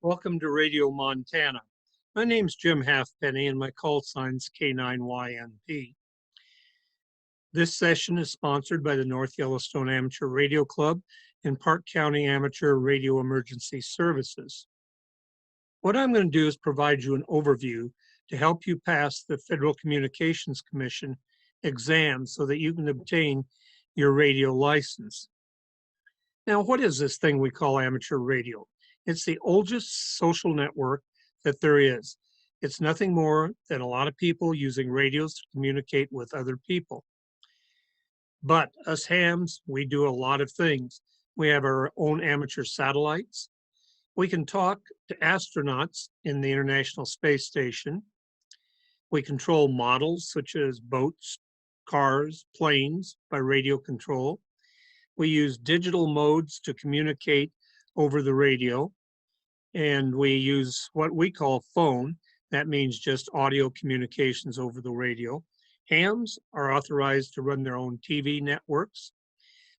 Welcome to Radio Montana. My name's Jim Halfpenny and my call sign's K9YNP. This session is sponsored by the North Yellowstone Amateur Radio Club and Park County Amateur Radio Emergency Services. What I'm going to do is provide you an overview to help you pass the Federal Communications Commission exam so that you can obtain your radio license. Now, what is this thing we call amateur radio? It's the oldest social network that there is. It's nothing more than a lot of people using radios to communicate with other people. But us hams, we do a lot of things. We have our own amateur satellites. We can talk to astronauts in the International Space Station. We control models such as boats, cars, planes by radio control. We use digital modes to communicate over the radio, and we use what we call phone. That means just audio communications over the radio. Hams are authorized to run their own TV networks.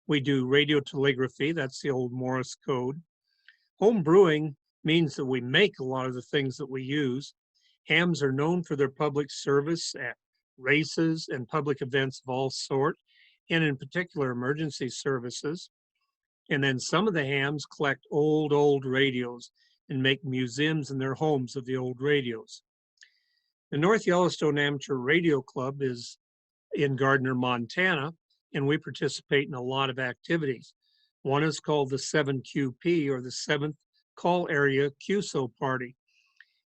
We do radio telegraphy, that's the old Morse code. Home brewing means that we make a lot of the things that we use. Hams are known for their public service at races and public events of all sorts, and in particular emergency services. And then some of the hams collect old radios and make museums in their homes of the old radios. The North Yellowstone Amateur Radio Club is in Gardner, Montana, and we participate in a lot of activities. One is called the 7QP, or the 7th Call Area QSO Party.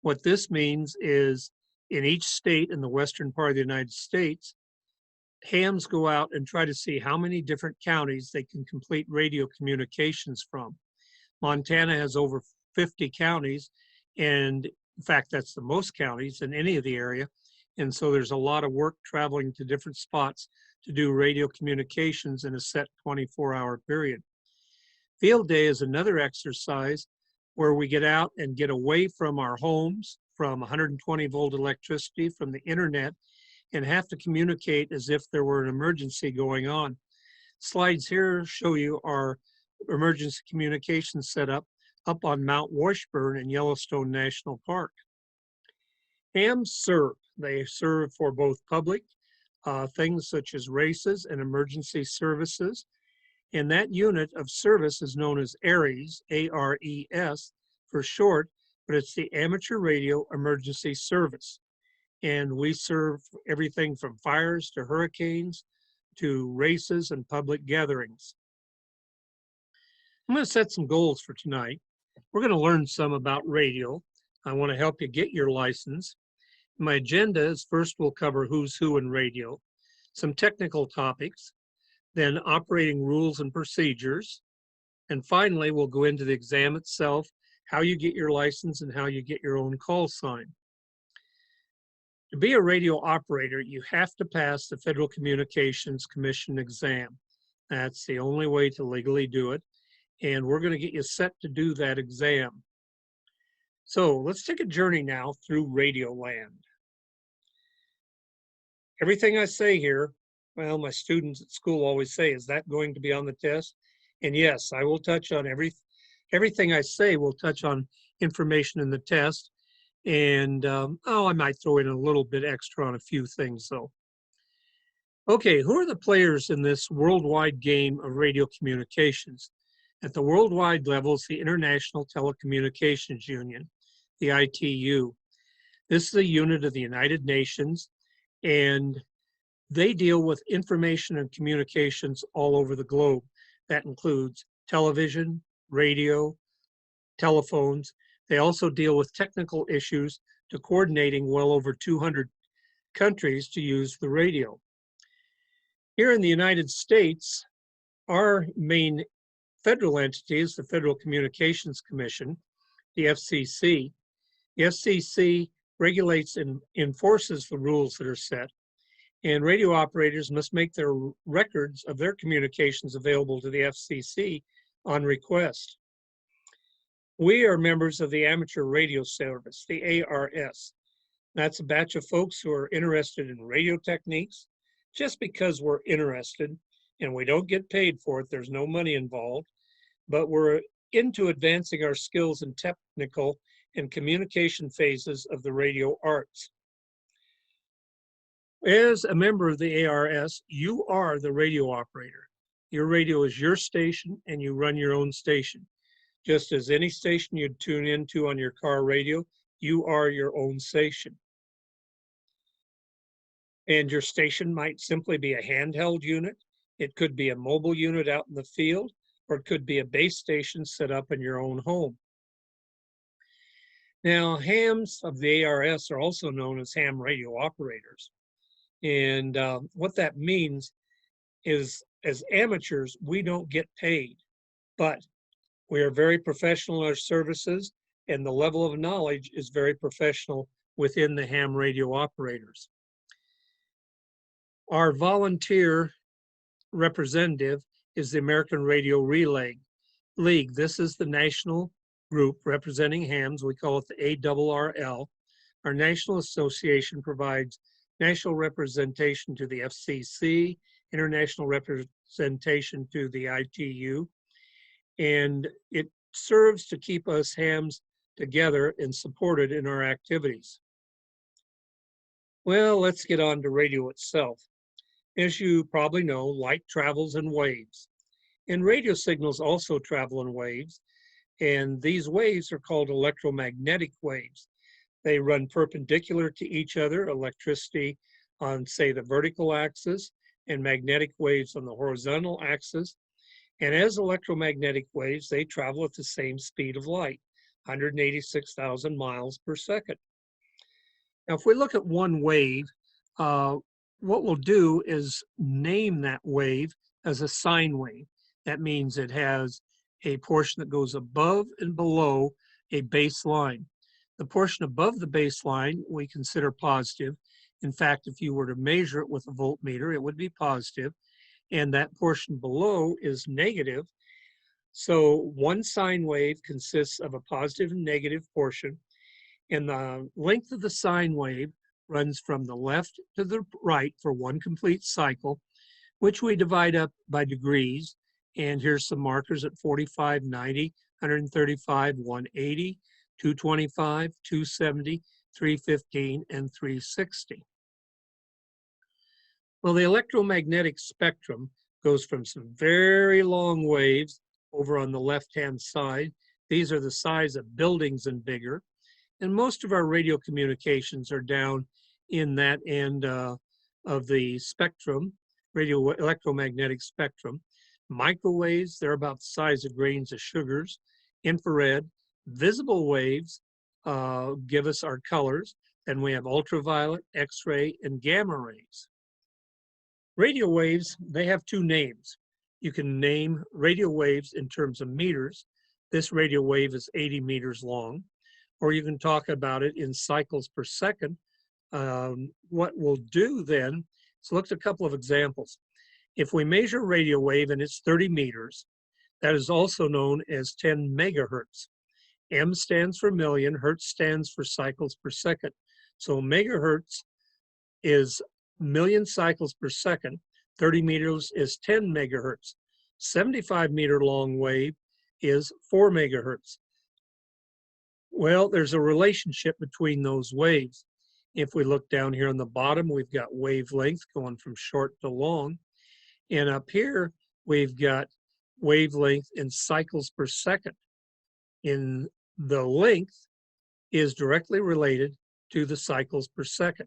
What this means is in each state in the western part of the United States, hams go out and try to see how many different counties they can complete radio communications from. Montana has over 50 counties, and in fact, that's the most counties in any of the area. And so there's a lot of work traveling to different spots to do radio communications in a set 24-hour period. Field day is another exercise where we get out and get away from our homes, from 120 volt electricity, from the internet, and have to communicate as if there were an emergency going on. Slides here show you our emergency communication setup up on Mount Washburn in Yellowstone National Park. Hams serve. They serve for both public things such as races and emergency services. And that unit of service is known as ARES, A-R-E-S for short, but it's the Amateur Radio Emergency Service. And we serve everything from fires to hurricanes to races and public gatherings. I'm going to set some goals for tonight. We're going to learn some about radio. I want to help you get your license. My agenda is first we'll cover who's who in radio, some technical topics, then operating rules and procedures, and finally we'll go into the exam itself, how you get your license and how you get your own call sign. To be a radio operator, you have to pass the Federal Communications Commission exam. That's the only way to legally do it. And we're going to get you set to do that exam. So let's take a journey now through Radio Land. Everything I say here, well, my students at school always say, is that going to be on the test? And yes, I will touch on everything I say will touch on information in the test. And I might throw in a little bit extra on a few things though. Okay, who are the players in this worldwide game of radio communications? At the worldwide level, it's the International Telecommunications Union, the ITU. This is a unit of the United Nations, and they deal with information and communications all over the globe. That includes television, radio, telephones. They also deal with technical issues to coordinating well over 200 countries to use the radio. Here in the United States, our main federal entity is the Federal Communications Commission, the FCC. The FCC regulates and enforces the rules that are set, and radio operators must make their records of their communications available to the FCC on request. We are members of the Amateur Radio Service, the ARS. That's a batch of folks who are interested in radio techniques. Just because we're interested and we don't get paid for it, there's no money involved, but we're into advancing our skills in technical and communication phases of the radio arts. As a member of the ARS, you are the radio operator. Your radio is your station and you run your own station. Just as any station you'd tune into on your car radio, you are your own station. And your station might simply be a handheld unit. It could be a mobile unit out in the field, or it could be a base station set up in your own home. Now, hams of the ARS are also known as ham radio operators. And what that means is, as amateurs, we don't get paid, but we are very professional in our services, and the level of knowledge is very professional within the ham radio operators. Our volunteer representative is the American Radio Relay League. This is the national group representing hams. We call it the ARRL. Our national association provides national representation to the FCC, international representation to the ITU, and it serves to keep us hams together and supported in our activities. Well, let's get on to radio itself. As you probably know, light travels in waves, and radio signals also travel in waves, and these waves are called electromagnetic waves. They run perpendicular to each other, electricity on, say, the vertical axis, and magnetic waves on the horizontal axis. And as electromagnetic waves, they travel at the same speed of light, 186,000 miles per second. Now, if we look at one wave, what we'll do is name that wave as a sine wave. That means it has a portion that goes above and below a baseline. The portion above the baseline we consider positive. In fact, if you were to measure it with a voltmeter, it would be positive, and that portion below is negative. So one sine wave consists of a positive and negative portion, and the length of the sine wave runs from the left to the right for one complete cycle, which we divide up by degrees. And here's some markers at 45, 90, 135, 180, 225, 270, 315, and 360. Well, the electromagnetic spectrum goes from some very long waves over on the left-hand side. These are the size of buildings and bigger. And most of our radio communications are down in that end of the spectrum, radio electromagnetic spectrum. Microwaves, they're about the size of grains of sugars. Infrared, visible waves give us our colors. Then we have ultraviolet, X-ray, and gamma rays. Radio waves, they have two names. You can name radio waves in terms of meters. This radio wave is 80 meters long. Or you can talk about it in cycles per second. What we'll do then is look at a couple of examples. If we measure a radio wave and it's 30 meters, that is also known as 10 megahertz. M stands for million, hertz stands for cycles per second. So megahertz is million cycles per second. 30 meters is 10 megahertz. 75 meter long wave is 4 megahertz. Well, there's a relationship between those waves. If we look down here on the bottom, we've got wavelength going from short to long. And up here, we've got wavelength in cycles per second. In the length is directly related to the cycles per second.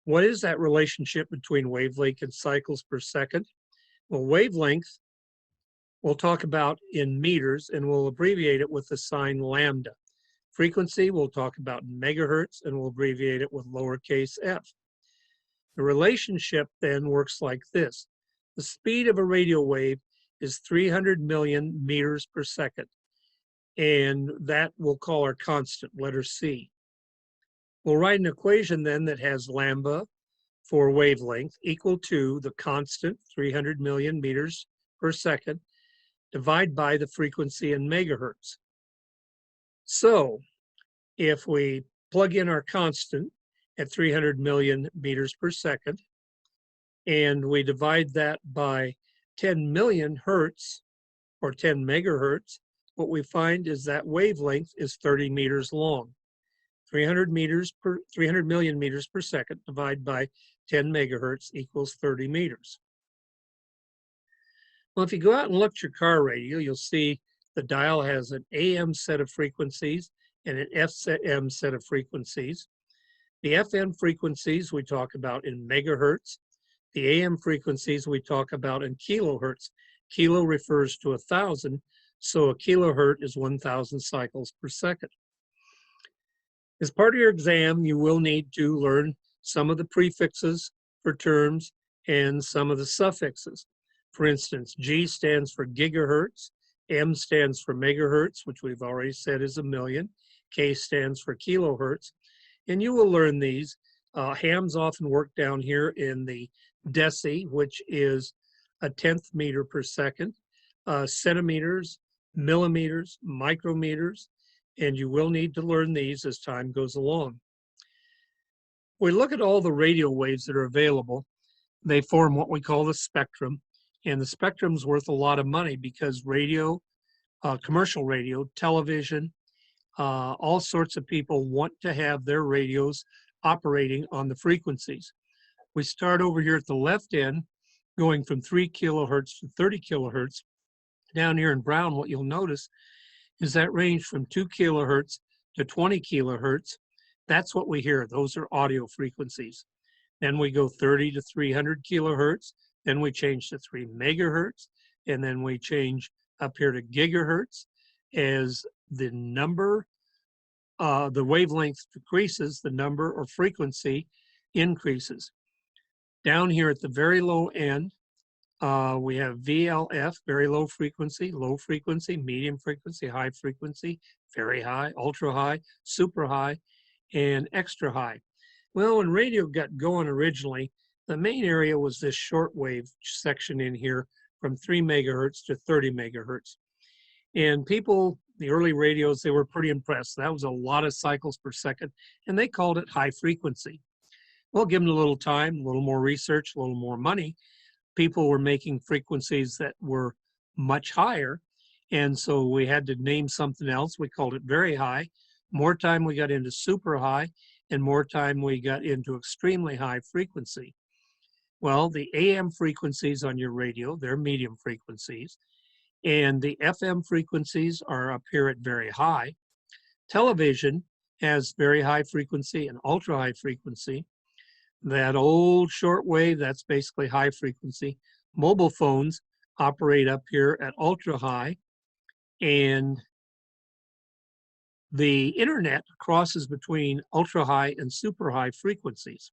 What is that relationship between wavelength and cycles per second? Well, wavelength we'll talk about in meters, and we'll abbreviate it with the sign lambda. Frequency we'll talk about in megahertz, and we'll abbreviate it with lowercase f. The relationship then works like this. The speed of a radio wave is 300 million meters per second, and that we'll call our constant, letter C. We'll write an equation then that has lambda for wavelength equal to the constant, 300 million meters per second, divide by the frequency in megahertz. So if we plug in our constant at 300 million meters per second, and we divide that by 10 million hertz, or 10 megahertz, what we find is that wavelength is 30 meters long. 300 million meters per second divided by 10 megahertz equals 30 meters. Well, if you go out and look at your car radio, you'll see the dial has an AM set of frequencies and an FM set of frequencies. The FM frequencies we talk about in megahertz. The AM frequencies we talk about in kilohertz. Kilo refers to 1,000, so a kilohertz is 1,000 cycles per second. As part of your exam, you will need to learn some of the prefixes for terms and some of the suffixes. For instance, G stands for gigahertz, M stands for megahertz, which we've already said is a million, K stands for kilohertz, and you will learn these. Hams often work down here in the deci, which is a 10th meter per second, centimeters, millimeters, micrometers, and you will need to learn these as time goes along. We look at all the radio waves that are available. They form what we call the spectrum, and the spectrum's worth a lot of money because radio, commercial radio, television, all sorts of people want to have their radios operating on the frequencies. We start over here at the left end, going from 3 kilohertz to 30 kilohertz. Down here in brown, what you'll notice is that range from 2 kilohertz to 20 kilohertz. That's what we hear. Those are audio frequencies. Then we go 30 to 300 kilohertz. Then we change to 3 megahertz. And then we change up here to gigahertz. As the number, the wavelength decreases, the number or frequency increases. Down here at the very low end, we have VLF, very low frequency, medium frequency, high frequency, very high, ultra high, super high, and extra high. Well, when radio got going originally, the main area was this shortwave section in here from 3 megahertz to 30 megahertz. And people, the early radios, they were pretty impressed. That was a lot of cycles per second, and they called it high frequency. Well, given a little time, a little more research, a little more money, people were making frequencies that were much higher. And so we had to name something else. We called it very high. More time we got into super high, and more time we got into extremely high frequency. Well, the AM frequencies on your radio, they're medium frequencies. And the FM frequencies are up here at very high. Television has very high frequency and ultra high frequency. That old shortwave, that's basically high frequency. Mobile phones operate up here at ultra high, and the internet crosses between ultra high and super high frequencies.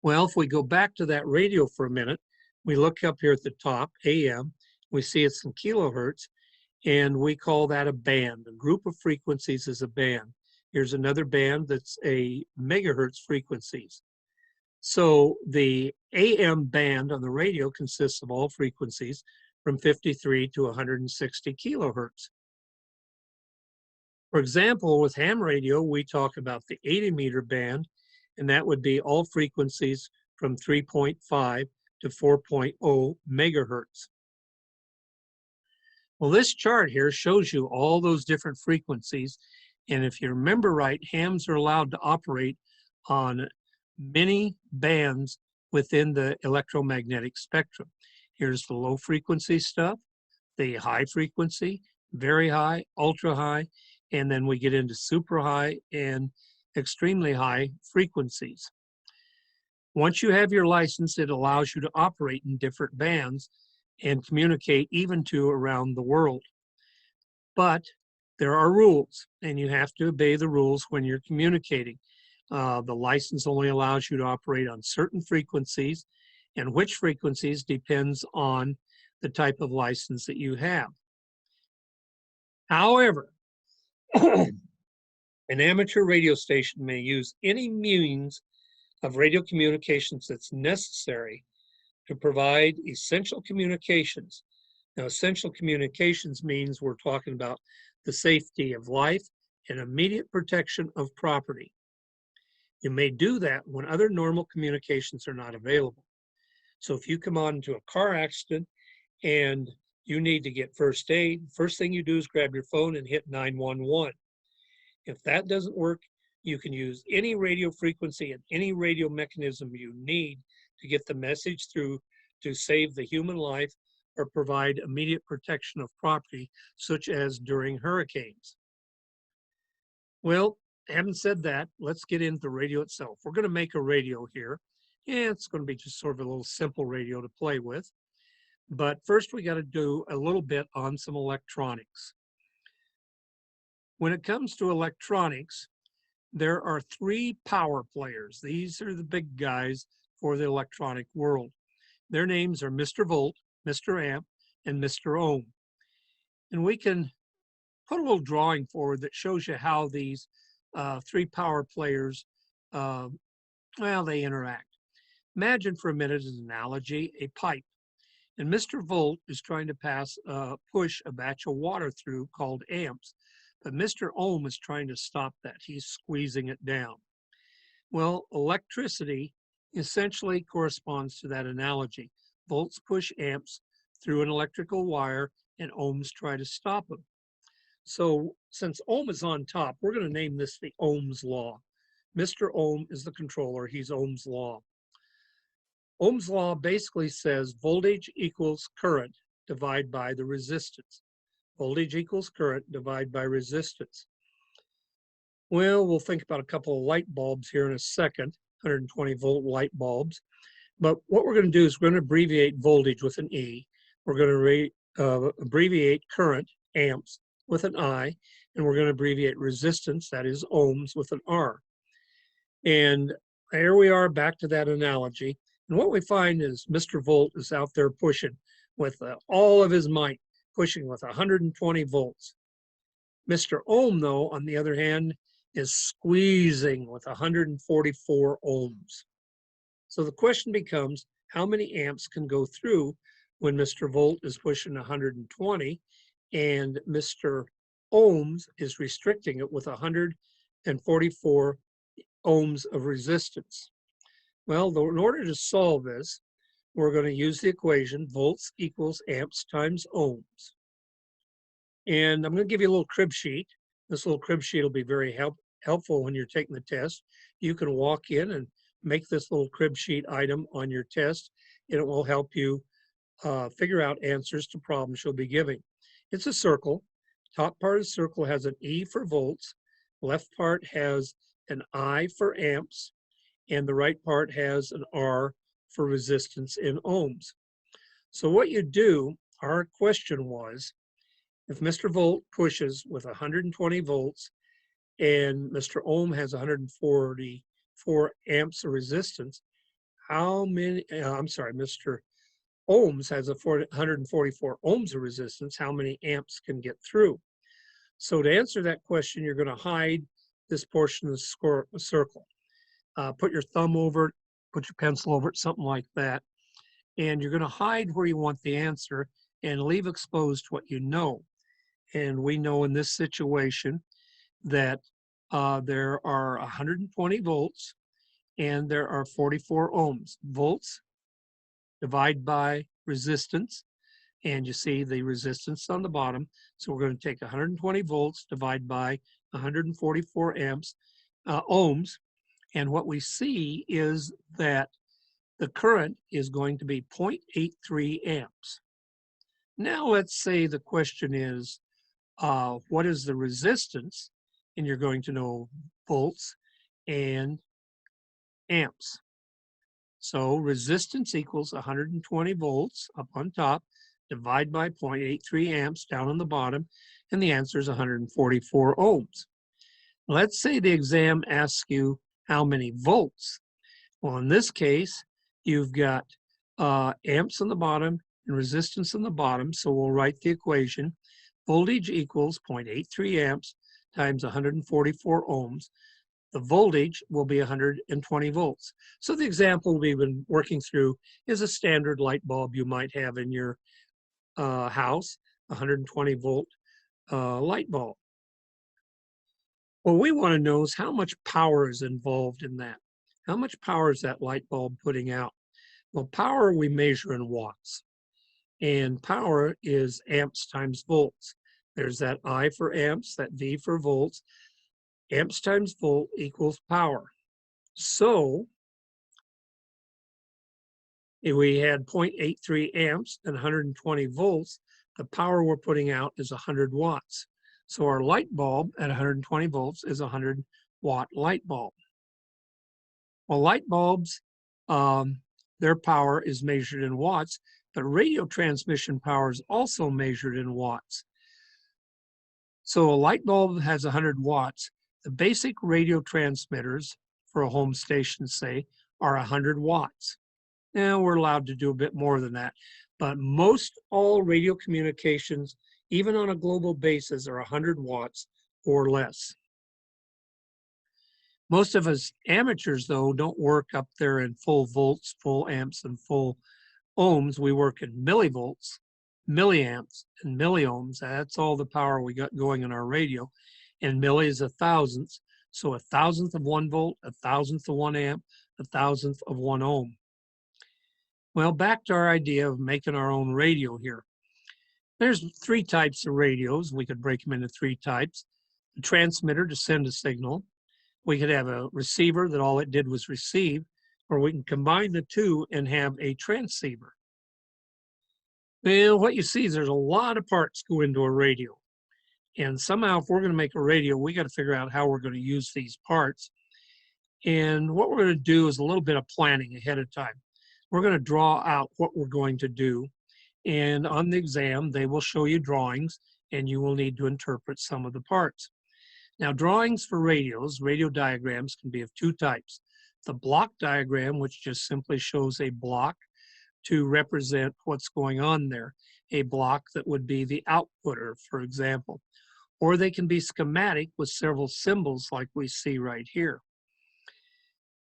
Well, if we go back to that radio for a minute, we look up here at the top, AM, we see it's in kilohertz, and we call that a band. A group of frequencies is a band. Here's another band that's a megahertz frequencies. So the AM band on the radio consists of all frequencies from 53 to 160 kilohertz. For example, with ham radio, we talk about the 80 meter band, and that would be all frequencies from 3.5 to 4.0 megahertz. Well, this chart here shows you all those different frequencies. And if you remember right, hams are allowed to operate on many bands within the electromagnetic spectrum. Here's the low frequency stuff, the high frequency, very high, ultra high, and then we get into super high and extremely high frequencies. Once you have your license, it allows you to operate in different bands and communicate even to around the world. But there are rules, and you have to obey the rules when you're communicating. The license only allows you to operate on certain frequencies, and which frequencies depends on the type of license that you have. However, an amateur radio station may use any means of radio communications that's necessary to provide essential communications. Now, essential communications means we're talking about the safety of life and immediate protection of property. You may do that when other normal communications are not available. So if you come on to a car accident and you need to get first aid, first thing you do is grab your phone and hit 911. If that doesn't work, you can use any radio frequency and any radio mechanism you need to get the message through to save the human life or provide immediate protection of property, such as during hurricanes. Well, having said that, let's get into the radio itself. We're going to make a radio here. Yeah, it's going to be just sort of a little simple radio to play with. But first, we got to do a little bit on some electronics. When it comes to electronics, there are three power players. These are the big guys for the electronic world. Their names are Mr. Volt, Mr. Amp, and Mr. Ohm. And we can put a little drawing forward that shows you how these three power players, they interact. Imagine for a minute, as an analogy, a pipe. And Mr. Volt is trying to push a batch of water through called amps. But Mr. Ohm is trying to stop that. He's squeezing it down. Well, electricity essentially corresponds to that analogy. Volts push amps through an electrical wire, and ohms try to stop them. So since Ohm is on top, we're going to name this the Ohm's law. Mr. Ohm is the controller. He's Ohm's law. Ohm's law basically says voltage equals current divided by the resistance. Voltage equals current divided by resistance. Well, we'll think about a couple of light bulbs here in a second, 120 volt light bulbs. But what we're going to do is we're going to abbreviate voltage with an E. We're going to abbreviate current, amps, with an I, and we're going to abbreviate resistance, that is ohms, with an R. And here we are back to that analogy. And what we find is Mr. Volt is out there pushing with all of his might, pushing with 120 volts. Mr. Ohm, though, on the other hand, is squeezing with 144 ohms. So the question becomes, how many amps can go through when Mr. Volt is pushing 120 and Mr. Ohms is restricting it with 144 ohms of resistance? Well, in order to solve this, we're going to use the equation volts equals amps times ohms. And I'm going to give you a little crib sheet. This little crib sheet will be very helpful when you're taking the test. You can walk in and make this little crib sheet item on your test, and it will help you figure out answers to problems you'll be giving. It's a circle. Top part of the circle has an E for volts. Left part has an I for amps, and the right part has an R for resistance in ohms. So what you do, our question was, if Mr. Volt pushes with 120 volts and Mr. Ohm has 144 amps of resistance, Mr. Ohms has 144 ohms of resistance, how many amps can get through? So to answer that question, you're going to hide this portion of the circle. Put your thumb over it, put your pencil over it, something like that. And you're going to hide where you want the answer and leave exposed what you know. And we know in this situation that there are 120 volts and there are 44 ohms. Volts divide by resistance, and you see the resistance on the bottom. So we're going to take 120 volts, divide by 144 ohms, and what we see is that the current is going to be 0.83 amps. Now let's say the question is, what is the resistance? And you're going to know volts and amps. So resistance equals 120 volts up on top, divide by 0.83 amps down on the bottom, and the answer is 144 ohms. Let's say the exam asks you how many volts. Well, in this case, you've got amps on the bottom and resistance on the bottom, so we'll write the equation. Voltage equals 0.83 amps times 144 ohms. The voltage will be 120 volts. So the example we've been working through is a standard light bulb you might have in your house, 120 volt light bulb. What we want to know is how much power is involved in that. How much power is that light bulb putting out? Well, power we measure in watts. And power is amps times volts. There's that I for amps, that V for volts. Amps times volt equals power. So if we had 0.83 amps and 120 volts, the power we're putting out is 100 watts. So our light bulb at 120 volts is a 100-watt light bulb. Well, light bulbs, their power is measured in watts, but radio transmission power is also measured in watts. So a light bulb has 100 watts. The basic radio transmitters for a home station, say, are 100 watts. Now we're allowed to do a bit more than that, but most all radio communications, even on a global basis, are 100 watts or less. Most of us amateurs, though, don't work up there in full volts, full amps, and full ohms. We work in millivolts, milliamps, and milliohms. That's all the power we got going in our radio. And milli is a thousandth. So a thousandth of 1 volt, a thousandth of 1 amp, a thousandth of 1 ohm. Well, back to our idea of making our own radio here. There's 3 types of radios. We could break them into 3 types. A transmitter to send a signal. We could have a receiver that all it did was receive, or we can combine the 2 and have a transceiver. Well, what you see is there's a lot of parts go into a radio. And somehow, if we're going to make a radio, we got to figure out how we're going to use these parts. And what we're going to do is a little bit of planning ahead of time. We're going to draw out what we're going to do. And on the exam, they will show you drawings, and you will need to interpret some of the parts. Now, drawings for radios, radio diagrams, can be of 2 types. The block diagram, which just simply shows a block to represent what's going on there. A block that would be the outputter, for example. Or they can be schematic with several symbols like we see right here.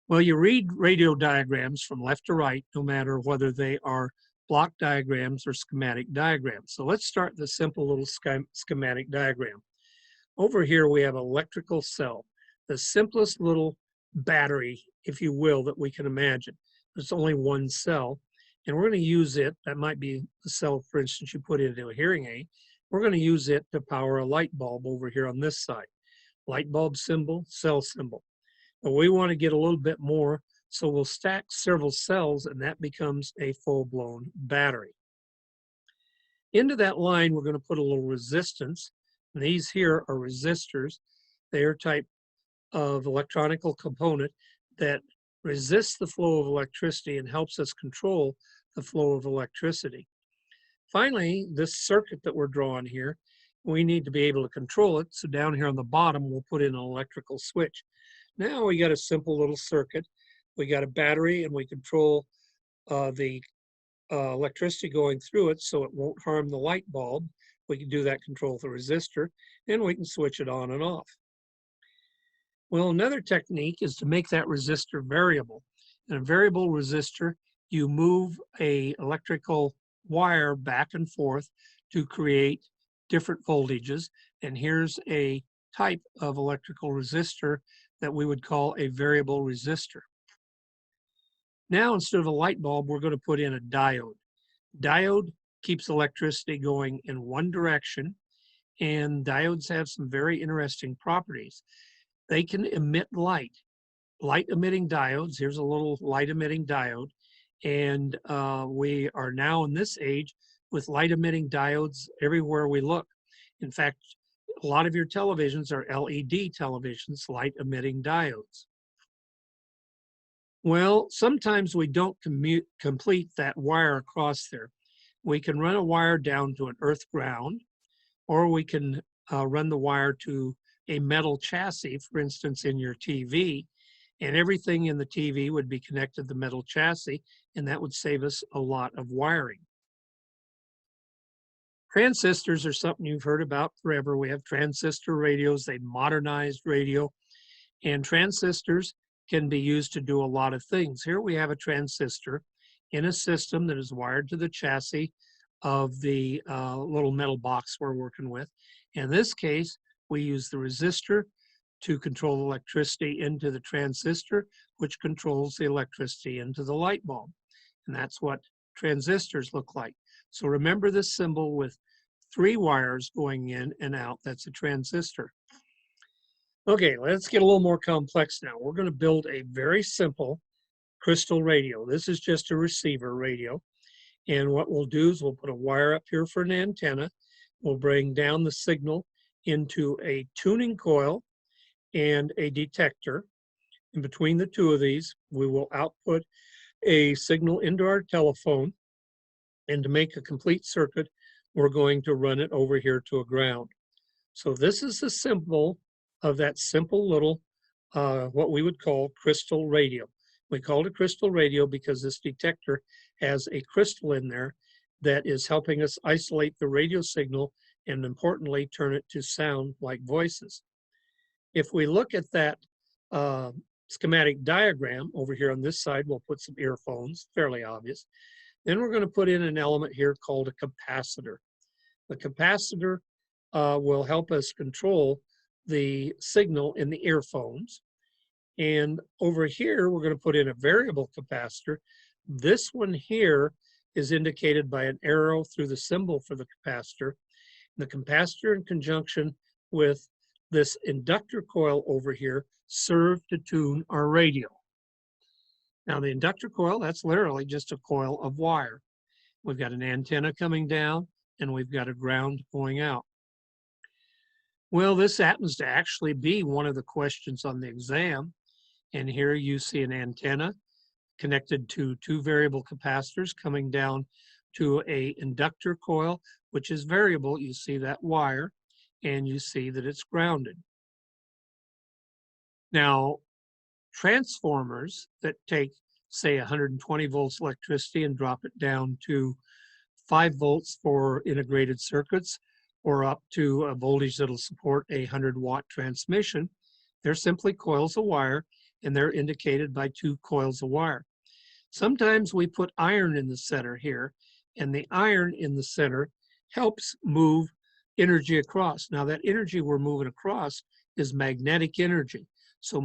Well, you read radio diagrams from left to right, no matter whether they are block diagrams or schematic diagrams. So let's start the simple little schematic diagram. Over here we have an electrical cell, the simplest little battery, if you will, that we can imagine. There's only 1 cell, and we're going to use it. That might be the cell, for instance, you put into a hearing aid. We're going to use it to power a light bulb over here on this side. Light bulb symbol, cell symbol. But we want to get a little bit more, so we'll stack several cells, and that becomes a full-blown battery. Into that line, we're going to put a little resistance. And these here are resistors. They are a type of electronical component that resists the flow of electricity and helps us control the flow of electricity. Finally, this circuit that we're drawing here, we need to be able to control it. So down here on the bottom, we'll put in an electrical switch. Now we got a simple little circuit. We got a battery, and we control the electricity going through it so it won't harm the light bulb. We can do that control with a resistor, and we can switch it on and off. Well, another technique is to make that resistor variable. In a variable resistor, you move an electrical wire back and forth to create different voltages. And here's a type of electrical resistor that we would call a variable resistor. Now, instead of a light bulb, we're going to put in a diode. Diode keeps electricity going in one direction, and diodes have some very interesting properties. They can emit light. Light-emitting diodes, here's a little light-emitting diode, and we are now in this age with light-emitting diodes everywhere we look. In fact, a lot of your televisions are LED televisions, light-emitting diodes. Well, sometimes we don't complete that wire across there. We can run a wire down to an earth ground, or we can run the wire to a metal chassis, for instance, in your TV, and everything in the TV would be connected to the metal chassis, and that would save us a lot of wiring. Transistors are something you've heard about forever. We have transistor radios, they modernized radio, and transistors can be used to do a lot of things. Here we have a transistor in a system that is wired to the chassis of the little metal box we're working with. In this case, we use the resistor to control electricity into the transistor, which controls the electricity into the light bulb. And that's what transistors look like. So remember this symbol with 3 wires going in and out. That's a transistor. Okay, let's get a little more complex now. We're going to build a very simple crystal radio. This is just a receiver radio. And what we'll do is we'll put a wire up here for an antenna. We'll bring down the signal into a tuning coil and a detector. In between the two of these, we will output a signal into our telephone. And to make a complete circuit, we're going to run it over here to a ground. So this is the symbol of that simple little, what we would call crystal radio. We call it a crystal radio because this detector has a crystal in there that is helping us isolate the radio signal and, importantly, turn it to sound like voices. If we look at that schematic diagram over here on this side, we'll put some earphones, fairly obvious. Then we're going to put in an element here called a capacitor. The capacitor will help us control the signal in the earphones. And over here, we're going to put in a variable capacitor. This one here is indicated by an arrow through the symbol for the capacitor. The capacitor, in conjunction with this inductor coil over here, serve to tune our radio. Now, the inductor coil, that's literally just a coil of wire. We've got an antenna coming down, and we've got a ground going out. Well, this happens to actually be one of the questions on the exam. And here you see an antenna connected to 2 variable capacitors coming down to an inductor coil, which is variable. You see that wire, and you see that it's grounded. Now, transformers that take, say, 120 volts electricity and drop it down to 5 volts for integrated circuits, or up to a voltage that'll support a 100-watt transmission, they're simply coils of wire, and they're indicated by 2 coils of wire. Sometimes we put iron in the center here, and the iron in the center helps move energy across. Now, that energy we're moving across is magnetic energy. So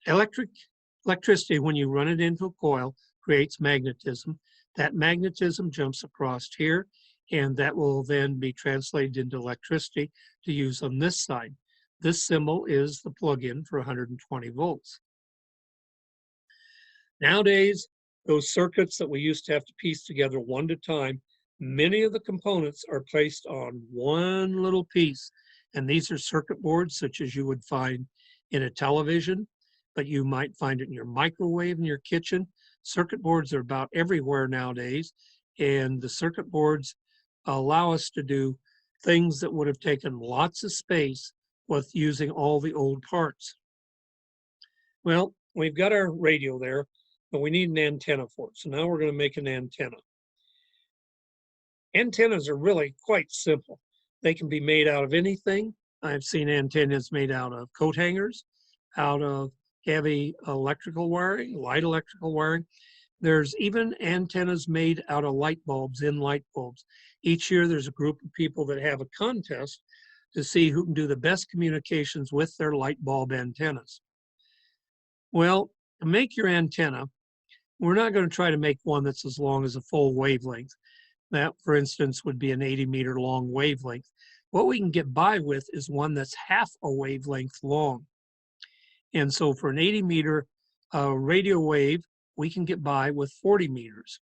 electricity, when you run it into a coil, creates magnetism. That magnetism jumps across here, and that will then be translated into electricity to use on this side. This symbol is the plug-in for 120 volts. Nowadays, those circuits that we used to have to piece together one at a time, many of the components are placed on one little piece. And these are circuit boards such as you would find in a television, but you might find it in your microwave in your kitchen. Circuit boards are about everywhere nowadays, and the circuit boards allow us to do things that would have taken lots of space with using all the old parts. Well, we've got our radio there, but we need an antenna for it. So now we're going to make an antenna. Antennas are really quite simple. They can be made out of anything. I've seen antennas made out of coat hangers, out of heavy electrical wiring, light electrical wiring. There's even antennas made out of light bulbs in light bulbs. Each year there's a group of people that have a contest to see who can do the best communications with their light bulb antennas. Well, to make your antenna, we're not going to try to make one that's as long as a full wavelength. That, for instance, would be an 80-meter long wavelength. What we can get by with is one that's half a wavelength long. And so for an 80-meter radio wave, we can get by with 40 meters.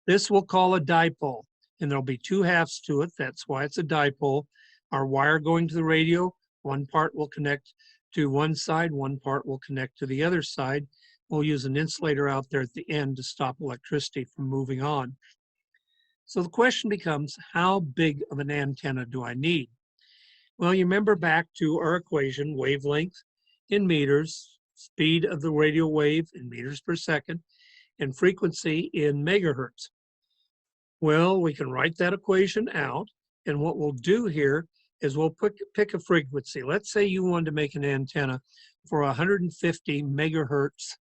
This we'll call a dipole, and there'll be 2 halves to it. That's why it's a dipole. Our wire going to the radio, one part will connect to one side, one part will connect to the other side. We'll use an insulator out there at the end to stop electricity from moving on. So the question becomes, how big of an antenna do I need? Well, you remember back to our equation, wavelength in meters, speed of the radio wave in meters per second, and frequency in megahertz. Well, we can write that equation out, and what we'll do here is we'll pick a frequency. Let's say you wanted to make an antenna for 150 megahertz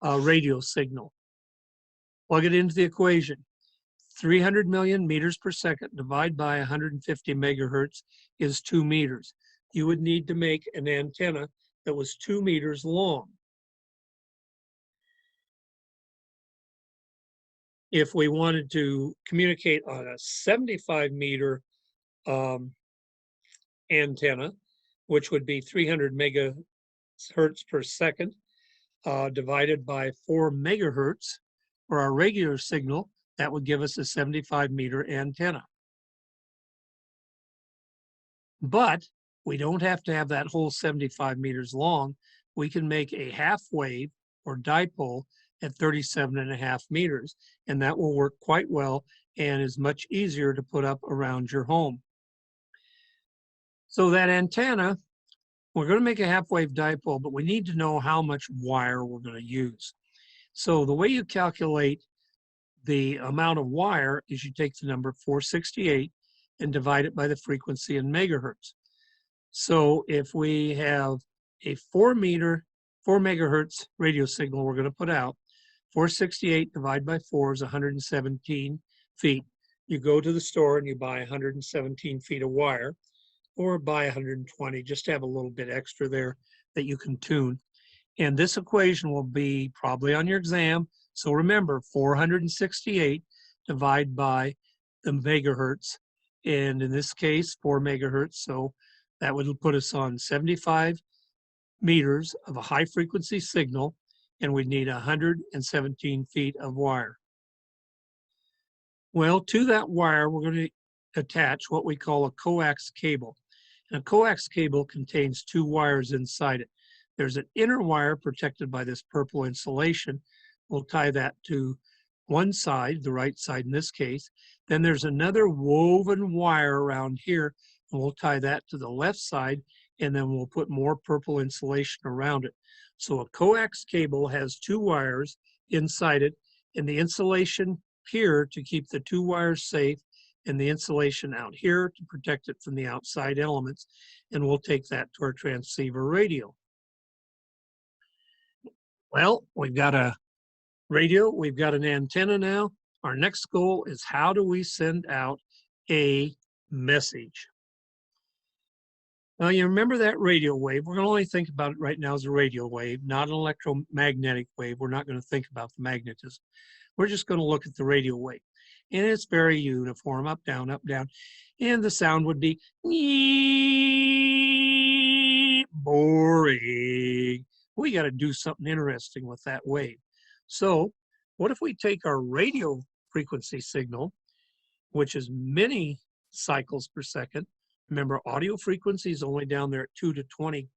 radio signal. Plug it into the equation. 300 million meters per second divided by 150 megahertz is 2 meters. You would need to make an antenna that was 2 meters long. If we wanted to communicate on a 75-meter antenna, which would be 300 megahertz per second, divided by 4 megahertz for our regular signal, that would give us a 75-meter antenna. But we don't have to have that whole 75 meters long. We can make a half wave or dipole at 37.5 meters, and that will work quite well and is much easier to put up around your home. So that antenna, we're going to make a half wave dipole, but we need to know how much wire we're going to use. So the way you calculate the amount of wire is you take the number 468 and divide it by the frequency in megahertz. So if we have a 4 megahertz radio signal we're going to put out, 468 divided by 4 is 117 feet. You go to the store and you buy 117 feet of wire, or buy 120, just to have a little bit extra there that you can tune. And this equation will be probably on your exam. So remember, 468 divided by the megahertz. And in this case, 4 megahertz. So that would put us on 75 meters of a high frequency signal, and we'd need 117 feet of wire. Well, to that wire, we're going to attach what we call a coax cable. And a coax cable contains 2 wires inside it. There's an inner wire protected by this purple insulation. We'll tie that to one side, the right side in this case. Then there's another woven wire around here, and we'll tie that to the left side, and then we'll put more purple insulation around it. So a coax cable has 2 wires inside it, and the insulation here to keep the 2 wires safe, and the insulation out here to protect it from the outside elements. And we'll take that to our transceiver radio. Well, we've got a radio, we've got an antenna now. Our next goal is, how do we send out a message? Now, you remember that radio wave. We're going to only think about it right now as a radio wave, not an electromagnetic wave. We're not going to think about the magnetism. We're just going to look at the radio wave. And it's very uniform, up, down, and the sound would be boring. We got to do something interesting with that wave. So what if we take our radio frequency signal, which is many cycles per second. Remember, audio frequency is only down there at 2 to 20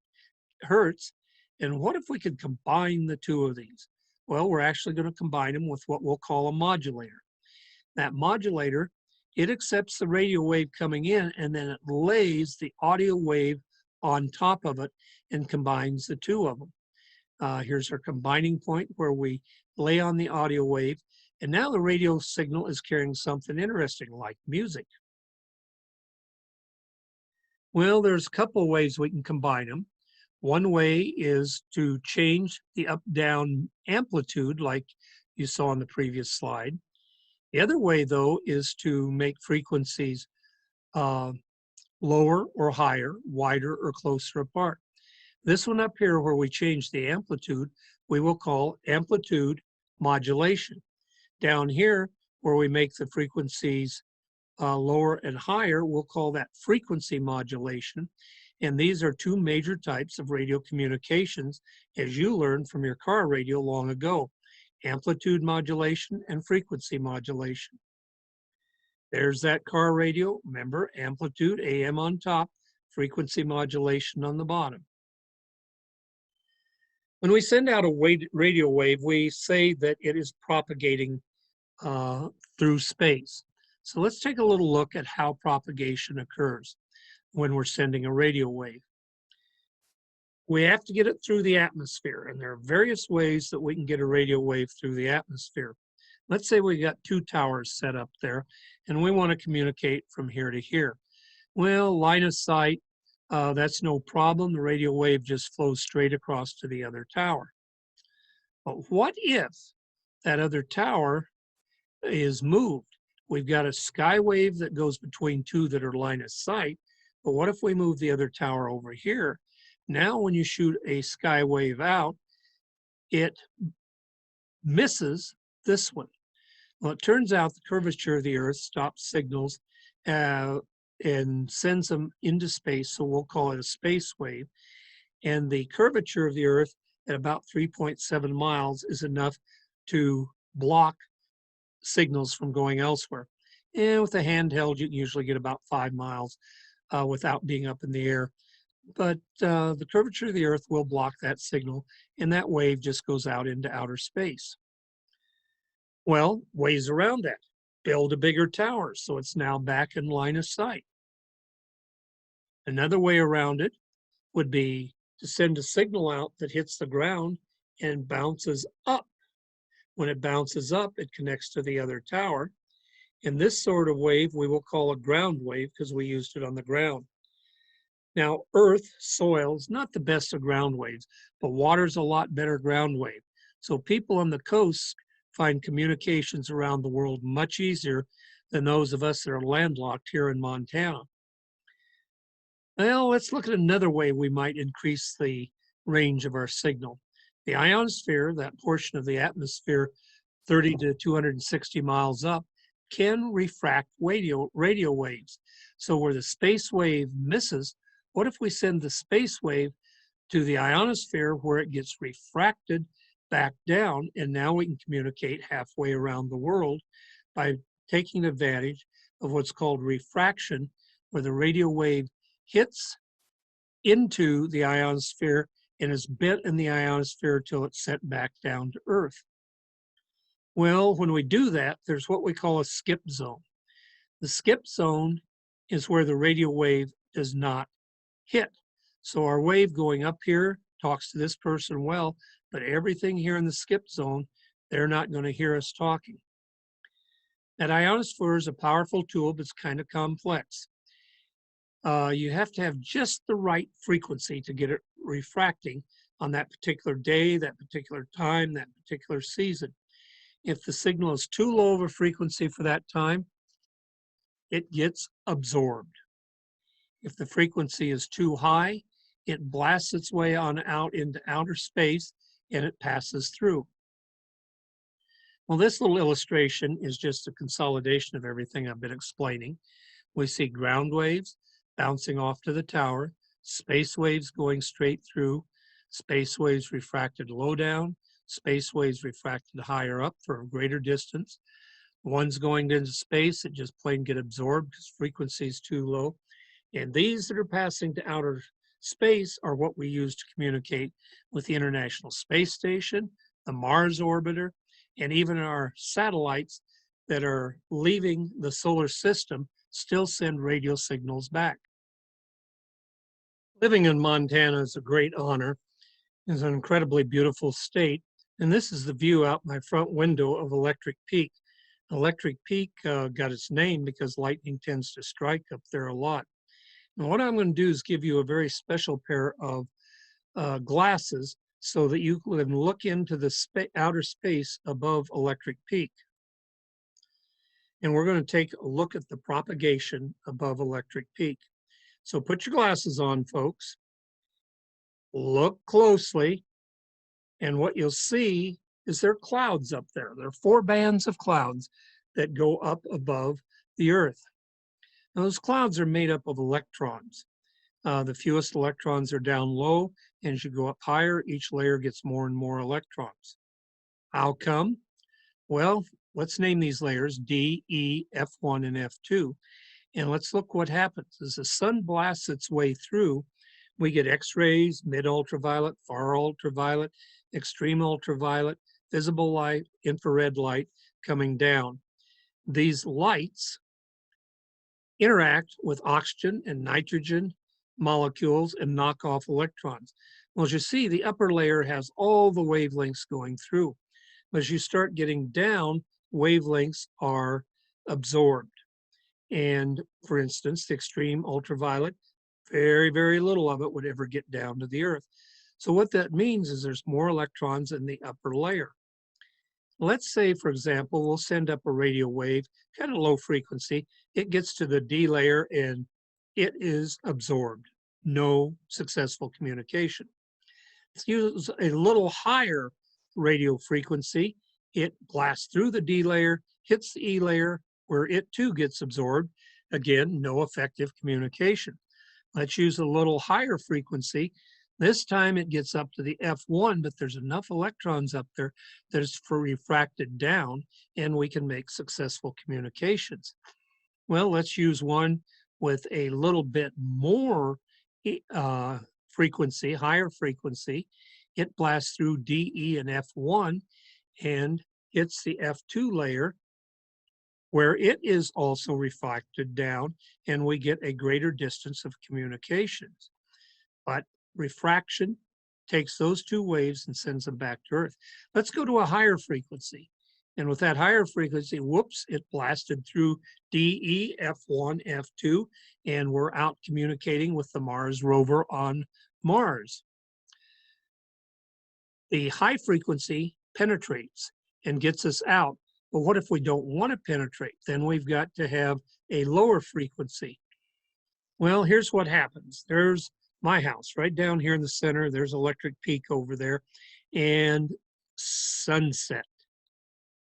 hertz. And what if we could combine the 2 of these? Well, we're actually going to combine them with what we'll call a modulator. That modulator, it accepts the radio wave coming in, and then it lays the audio wave on top of it and combines the 2 of them. Here's our combining point where we lay on the audio wave, and now the radio signal is carrying something interesting like music. Well, there's a couple of ways we can combine them. One way is to change the up-down amplitude like you saw on the previous slide. The other way, though, is to make frequencies lower or higher, wider or closer apart. This one up here where we change the amplitude, we will call amplitude modulation. Down here where we make the frequencies lower and higher, we'll call that frequency modulation. And these are 2 major types of radio communications, as you learned from your car radio long ago: amplitude modulation and frequency modulation. There's that car radio. Remember, amplitude, AM on top, frequency modulation on the bottom. When we send out a radio wave, we say that it is propagating through space. So let's take a little look at how propagation occurs when we're sending a radio wave. We have to get it through the atmosphere, and there are various ways that we can get a radio wave through the atmosphere. Let's say we got 2 towers set up there, and we want to communicate from here to here. Well, line of sight, that's no problem. The radio wave just flows straight across to the other tower. But what if that other tower is moved? We've got a sky wave that goes between 2 that are line of sight, but what if we move the other tower over here? Now when you shoot a sky wave out, it misses this one. Well, it turns out the curvature of the Earth stops signals uh, and sends them into space, so we'll call it a space wave. And the curvature of the Earth at about 3.7 miles is enough to block signals from going elsewhere. And with a handheld, you can usually get about 5 miles without being up in the air. But the curvature of the Earth will block that signal, and that wave just goes out into outer space. Well, ways around that. Build a bigger tower so it's now back in line of sight. Another way around it would be to send a signal out that hits the ground and bounces up. When it bounces up, it connects to the other tower. And this sort of wave we will call a ground wave because we used it on the ground. Now, earth, soil is not the best of ground waves, but water's a lot better ground wave. So people on the coast find communications around the world much easier than those of us that are landlocked here in Montana. Well, let's look at another way we might increase the range of our signal. The ionosphere, that portion of the atmosphere 30 to 260 miles up, can refract radio waves. So where the space wave misses, what if we send the space wave to the ionosphere where it gets refracted back down, and now we can communicate halfway around the world by taking advantage of what's called refraction, where the radio wave hits into the ionosphere and is bent in the ionosphere till it's sent back down to Earth. Well, when we do that, there's what we call a skip zone. The skip zone is where the radio wave does not hit. So our wave going up here talks to this person well, but everything here in the skip zone, they're not going to hear us talking. That ionosphere is a powerful tool, but it's kind of complex. You have to have just the right frequency to get it refracting on that particular day, that particular time, that particular season. If the signal is too low of a frequency for that time, it gets absorbed. If the frequency is too high, it blasts its way on out into outer space and it passes through. Well, this little illustration is just a consolidation of everything I've been explaining. We see ground waves bouncing off to the tower, space waves going straight through, space waves refracted low down, space waves refracted higher up for a greater distance. Ones going into space that just plain get absorbed because frequency is too low. And these that are passing to outer space are what we use to communicate with the International Space Station, the Mars orbiter, and even our satellites that are leaving the solar system still send radio signals back. Living in Montana is a great honor. It's an incredibly beautiful state. And this is the view out my front window of Electric Peak. Electric Peak got its name because lightning tends to strike up there a lot. And what I'm going to do is give you a very special pair of glasses so that you can look into the outer space above Electric Peak. And we're going to take a look at the propagation above Electric Peak. So put your glasses on, folks. Look closely. And what you'll see is there are clouds up there. There are 4 bands of clouds that go up above the Earth. Now, those clouds are made up of electrons. The fewest electrons are down low, and as you go up higher, each layer gets more and more electrons. How come? Well, let's name these layers D, E, F1, and F2. And let's look what happens. As the sun blasts its way through, we get X-rays, mid-ultraviolet, far ultraviolet, extreme ultraviolet, visible light, infrared light coming down. These lights interact with oxygen and nitrogen molecules and knock off electrons. Well, as you see, the upper layer has all the wavelengths going through. As you start getting down, wavelengths are absorbed. And for instance, the extreme ultraviolet, very, very little of it would ever get down to the Earth. So what that means is there's more electrons in the upper layer. Let's say, for example, we'll send up a radio wave, kind of low frequency. It gets to the D layer and it is absorbed. No successful communication. Let's use a little higher radio frequency. it blasts through the D layer, hits the E layer, where it too gets absorbed. Again, no effective communication. Let's use a little higher frequency. This time it gets up to the F1, but there's enough electrons up there that it's refracted down, and we can make successful communications. Well, let's use one with a little bit more frequency, higher frequency. It blasts through D, E, and F1 and hits the F2 layer, where it is also refracted down, and we get a greater distance of communications. But refraction takes those two waves and sends them back to Earth. Let's go to a higher frequency. And with that higher frequency, whoops, it blasted through DE, F1, F2, and we're out communicating with the Mars rover on Mars. The high frequency penetrates and gets us out. But what if we don't want to penetrate? Then we've got to have a lower frequency. Well, here's what happens. There's my house right down here in the center. There's Electric Peak over there and sunset.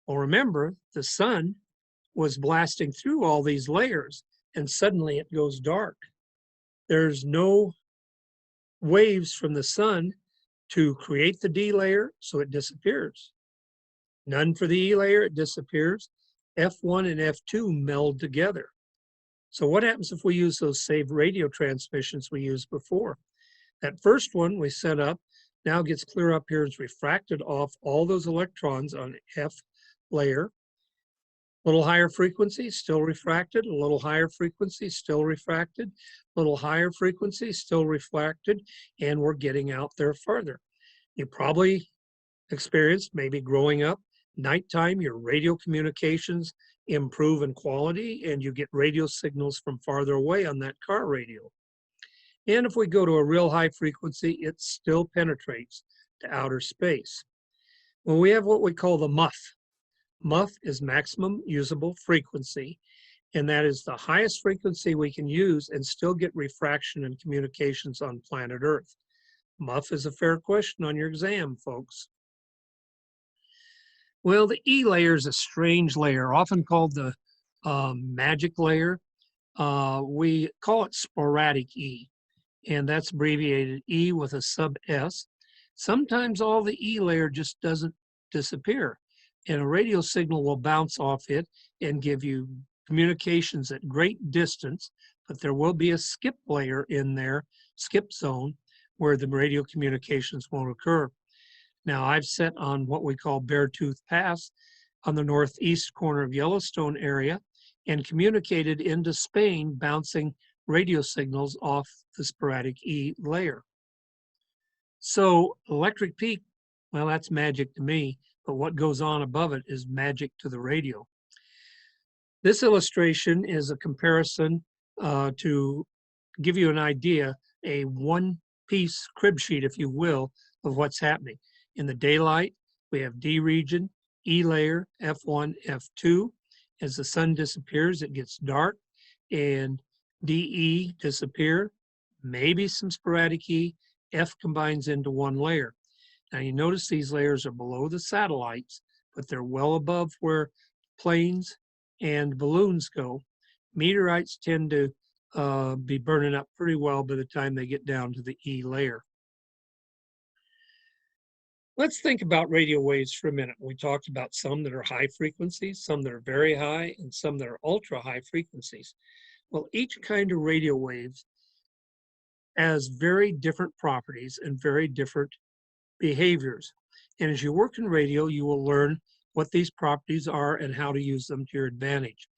Well, remember, the sun was blasting through all these layers and suddenly it goes dark. There's no waves from the sun to create the D layer, so it disappears. None for the E layer, it disappears. F1 and F2 meld together. So what happens if we use those saved radio transmissions we used before? That first one we set up now gets clear up here. It's refracted off all those electrons on F layer. A little higher frequency, still refracted. A little higher frequency, still refracted. A little higher frequency, still refracted. And we're getting out there further. You probably experienced, maybe growing up, nighttime, your radio communications improve in quality and you get radio signals from farther away on that car radio. And if we go to a real high frequency, it still penetrates to outer space. Well, we have what we call the MUF. MUF is maximum usable frequency, and that is the highest frequency we can use and still get refraction and communications on planet Earth. MUF is a fair question on your exam, folks. Well, the E layer is a strange layer, often called the magic layer. We call it sporadic E, and that's abbreviated E with a sub S. Sometimes all the E layer just doesn't disappear, and a radio signal will bounce off it and give you communications at great distance, but there will be a skip layer in there, skip zone, where the radio communications won't occur. Now, I've set on what we call Beartooth Pass on the northeast corner of Yellowstone area and communicated into Spain, bouncing radio signals off the sporadic E layer. So Electric Peak, well, that's magic to me, but what goes on above it is magic to the radio. This illustration is a comparison to give you an idea, a one-piece crib sheet, if you will, of what's happening. In the daylight, we have D region, E layer, F1, F2. As the sun disappears, it gets dark, and DE disappear, maybe some sporadic E, F combines into one layer. Now you notice these layers are below the satellites, but they're well above where planes and balloons go. Meteorites tend to be burning up pretty well by the time they get down to the E layer. Let's think about radio waves for a minute. We talked about some that are high frequencies, some that are very high, and some that are ultra high frequencies. Well, each kind of radio waves has very different properties and very different behaviors. And as you work in radio, you will learn what these properties are and how to use them to your advantage.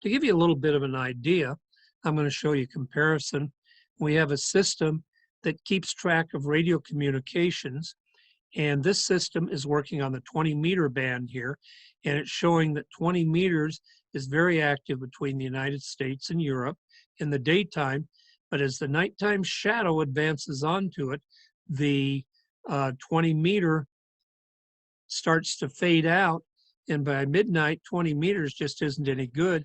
To give you a little bit of an idea, I'm going to show you a comparison. We have a system that keeps track of radio communications, and this system is working on the 20-meter band here, and it's showing that 20 meters is very active between the United States and Europe in the daytime, but as the nighttime shadow advances onto it, the 20-meter starts to fade out, and by midnight, 20 meters just isn't any good.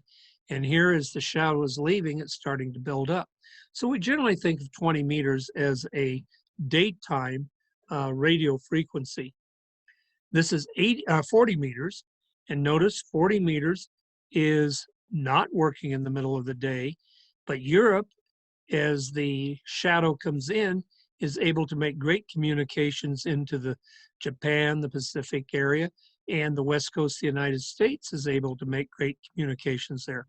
And here, as the shadow is leaving, it's starting to build up. So we generally think of 20 meters as a daytime radio frequency. This is 40 meters, and notice 40 meters is not working in the middle of the day, but Europe, as the shadow comes in, is able to make great communications into the Japan, the Pacific area, and the West Coast of the United States is able to make great communications there.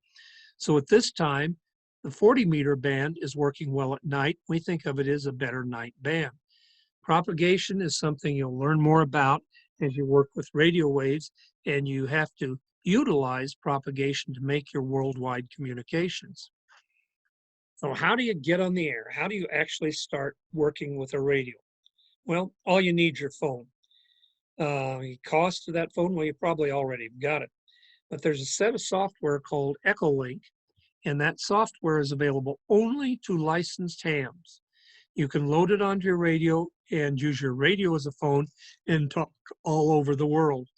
So at this time, the 40-meter band is working well at night. We think of it as a better night band. Propagation is something you'll learn more about as you work with radio waves, and you have to utilize propagation to make your worldwide communications. So how do you get on the air? How do you actually start working with a radio? Well, all you need is your phone. The cost of that phone, well, you probably already got it. But there's a set of software called Echolink, and that software is available only to licensed hams. You can load it onto your radio and use your radio as a phone and talk all over the world.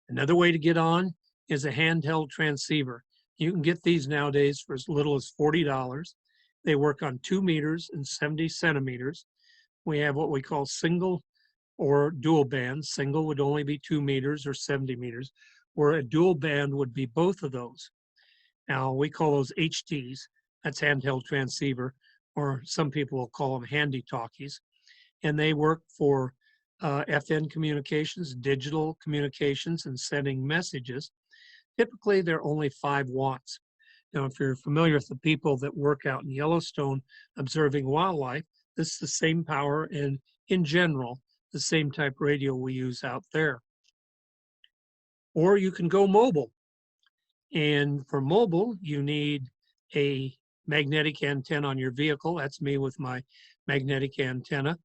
Another way to get on is a handheld transceiver. You can get these nowadays for as little as $40. They work on 2 meters and 70 centimeters. We have what we call single or dual band. Single would only be 2 meters or 70 meters, where a dual band would be both of those. Now, we call those HTs. That's handheld transceiver, or some people will call them handy talkies. And they work for FN communications, digital communications, and sending messages. Typically, they're only 5 watts. Now, if you're familiar with the people that work out in Yellowstone observing wildlife, this is the same power and, in general, the same type radio we use out there. Or you can go mobile. And for mobile, you need a magnetic antenna on your vehicle. That's me with my magnetic antenna.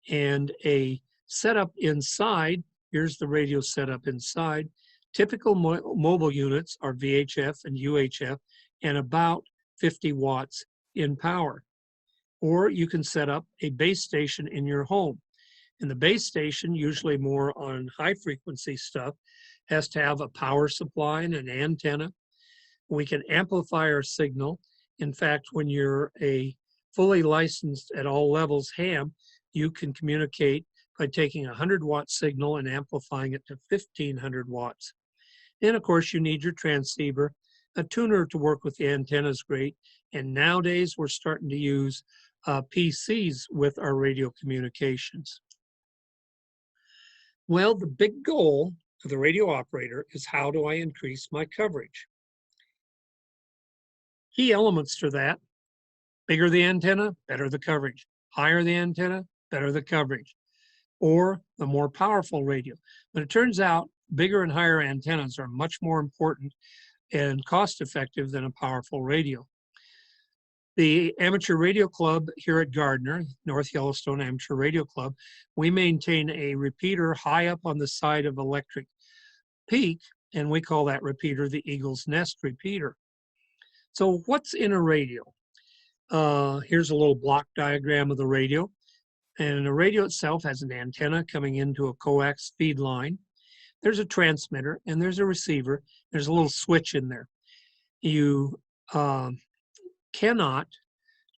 And a setup inside. Here's the radio setup inside. Typical mobile units are VHF and UHF and about 50 watts in power. Or you can set up a base station in your home. And the base station, usually more on high frequency stuff, has to have a power supply and an antenna. We can amplify our signal. In fact, when you're a fully licensed at all levels ham, you can communicate by taking a 100-watt signal and amplifying it to 1,500 watts. And of course, you need your transceiver. A tuner to work with the antenna is great. And nowadays, we're starting to use PCs with our radio communications. Well, the big goal for the radio operator is, how do I increase my coverage? Key elements to that: bigger the antenna, better the coverage. Higher the antenna, better the coverage. Or the more powerful radio. But it turns out bigger and higher antennas are much more important and cost effective than a powerful radio. The Amateur Radio Club here at Gardner, North Yellowstone Amateur Radio Club, we maintain a repeater high up on the side of Electric Peak, and we call that repeater the Eagle's Nest repeater. So what's in a radio? Here's a little block diagram of the radio. And the radio itself has an antenna coming into a coax feed line. There's a transmitter and there's a receiver. There's a little switch in there. You cannot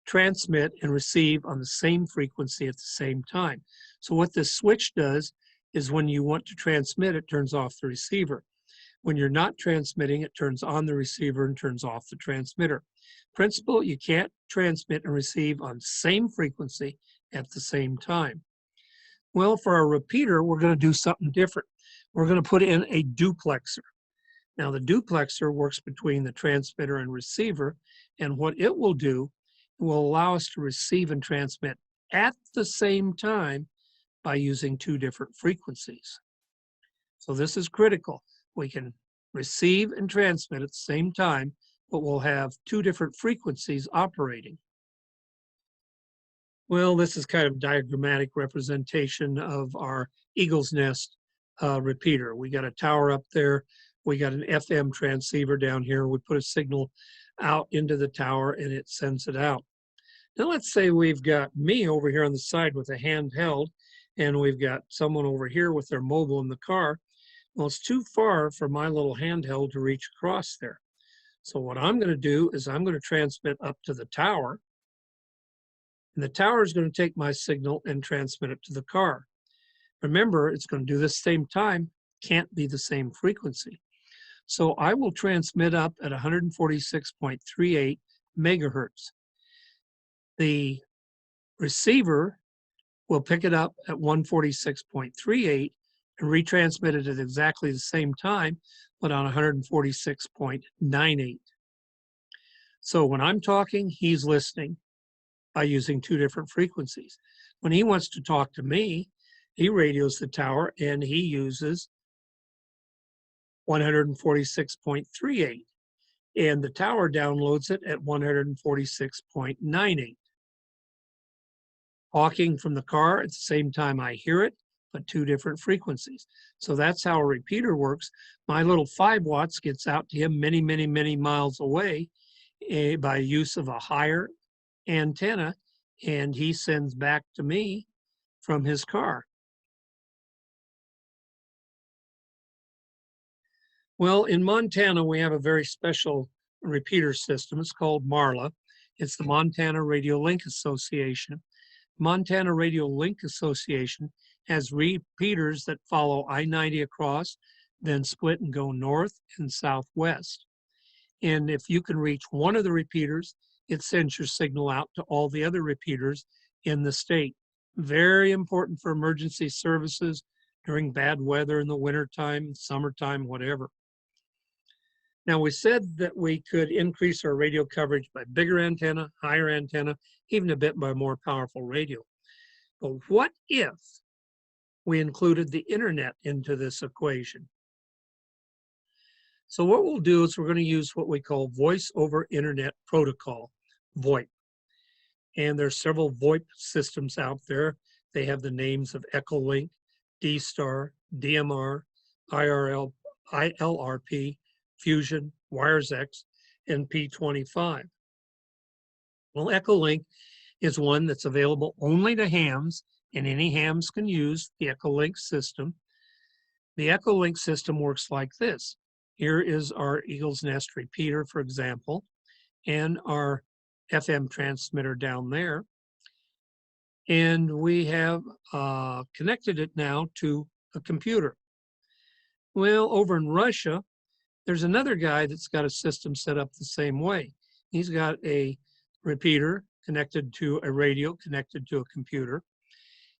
transmit and receive on the same frequency at the same time. So what this switch does is, when you want to transmit, it turns off the receiver. When you're not transmitting, it turns on the receiver and turns off the transmitter. Principle: you can't transmit and receive on the same frequency at the same time. Well, for our repeater, we're going to do something different. We're going to put in a duplexer. Now, the duplexer works between the transmitter and receiver, and what it will do, it will allow us to receive and transmit at the same time by using 2 different frequencies. So this is critical. We can receive and transmit at the same time, but we'll have 2 different frequencies operating. Well, this is kind of diagrammatic representation of our Eagle's Nest repeater. We got a tower up there. We got an FM transceiver down here. We put a signal out into the tower and it sends it out. Now let's say we've got me over here on the side with a handheld, and we've got someone over here with their mobile in the car. Well, it's too far for my little handheld to reach across there. So what I'm going to do is I'm going to transmit up to the tower. And the tower is going to take my signal and transmit it to the car. Remember, it's going to do this same time, can't be the same frequency. So I will transmit up at 146.38 megahertz. The receiver will pick it up at 146.38 and retransmit it at exactly the same time, but on 146.98. So when I'm talking, he's listening by using two different frequencies. When he wants to talk to me, he radios the tower and he uses 146.38, and the tower downloads it at 146.98. Talking from the car at the same time I hear it, but two different frequencies. So that's how a repeater works. My little 5 watts gets out to him many, many, many miles away by use of a higher antenna, and he sends back to me from his car. Well, in Montana, we have a very special repeater system. It's called MARLA. It's the Montana Radio Link Association. Montana Radio Link Association has repeaters that follow I-90 across, then split and go north and southwest. And if you can reach one of the repeaters, it sends your signal out to all the other repeaters in the state. Very important for emergency services during bad weather in the wintertime, summertime, whatever. Now, we said that we could increase our radio coverage by bigger antenna, higher antenna, even a bit by more powerful radio. But what if we included the internet into this equation? So what we'll do is we're going to use what we call Voice over Internet Protocol, VoIP. And there's several VoIP systems out there. They have the names of Echolink, D-Star, DMR, ILRP, Fusion, WiresX, and P25. Well, Echolink is one that's available only to hams, and any hams can use the Echolink system. The Echolink system works like this. Here is our Eagle's Nest repeater, for example, and our FM transmitter down there. And we have connected it now to a computer. Well, over in Russia, there's another guy that's got a system set up the same way. He's got a repeater connected to a radio, connected to a computer.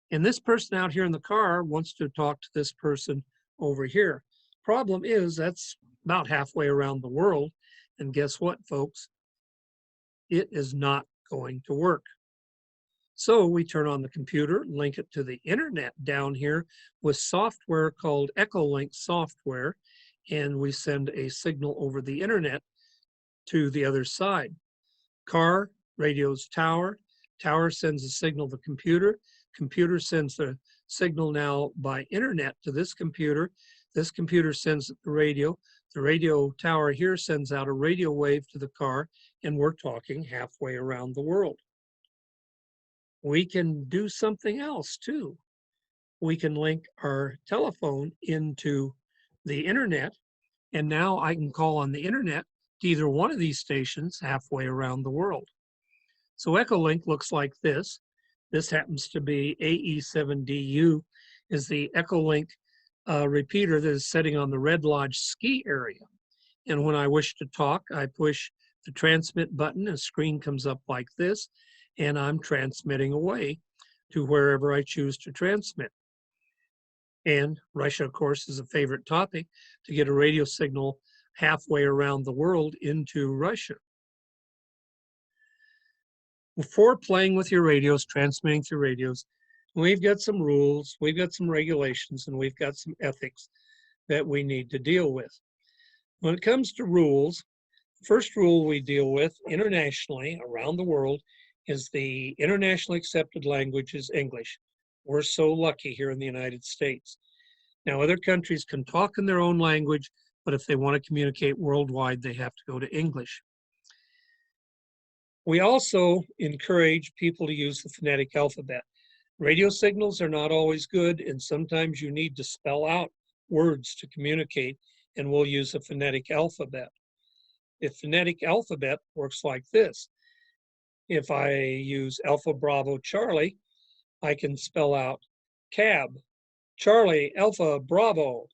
And this person out here in the car wants to talk to this person over here. Problem is, that's about halfway around the world. And guess what, folks? It is not going to work. So we turn on the computer, link it to the internet down here with software called Echolink software, and we send a signal over the internet to the other side. Car radios tower, tower sends a signal to the computer, computer sends the signal now by internet to this computer sends it to the radio tower here sends out a radio wave to the car, and we're talking halfway around the world. We can do something else too. We can link our telephone into the internet, and now I can call on the internet to either one of these stations halfway around the world. So Echolink looks like this. This happens to be AE7DU, is the Echolink repeater that is sitting on the Red Lodge ski area. And when I wish to talk, I push the transmit button, a screen comes up like this, and I'm transmitting away to wherever I choose to transmit. And Russia, of course, is a favorite topic, to get a radio signal halfway around the world into Russia. Before playing with your radios, transmitting through radios, we've got some rules, we've got some regulations, and we've got some ethics that we need to deal with. When it comes to rules, the first rule we deal with internationally around the world is the internationally accepted language is English. We're so lucky here in the United States. Now, other countries can talk in their own language, but if they want to communicate worldwide, they have to go to English. We also encourage people to use the phonetic alphabet. Radio signals are not always good, and sometimes you need to spell out words to communicate, and we'll use a phonetic alphabet. The phonetic alphabet works like this. If I use Alpha Bravo Charlie, I can spell out cab, Charlie, Alpha, Bravo.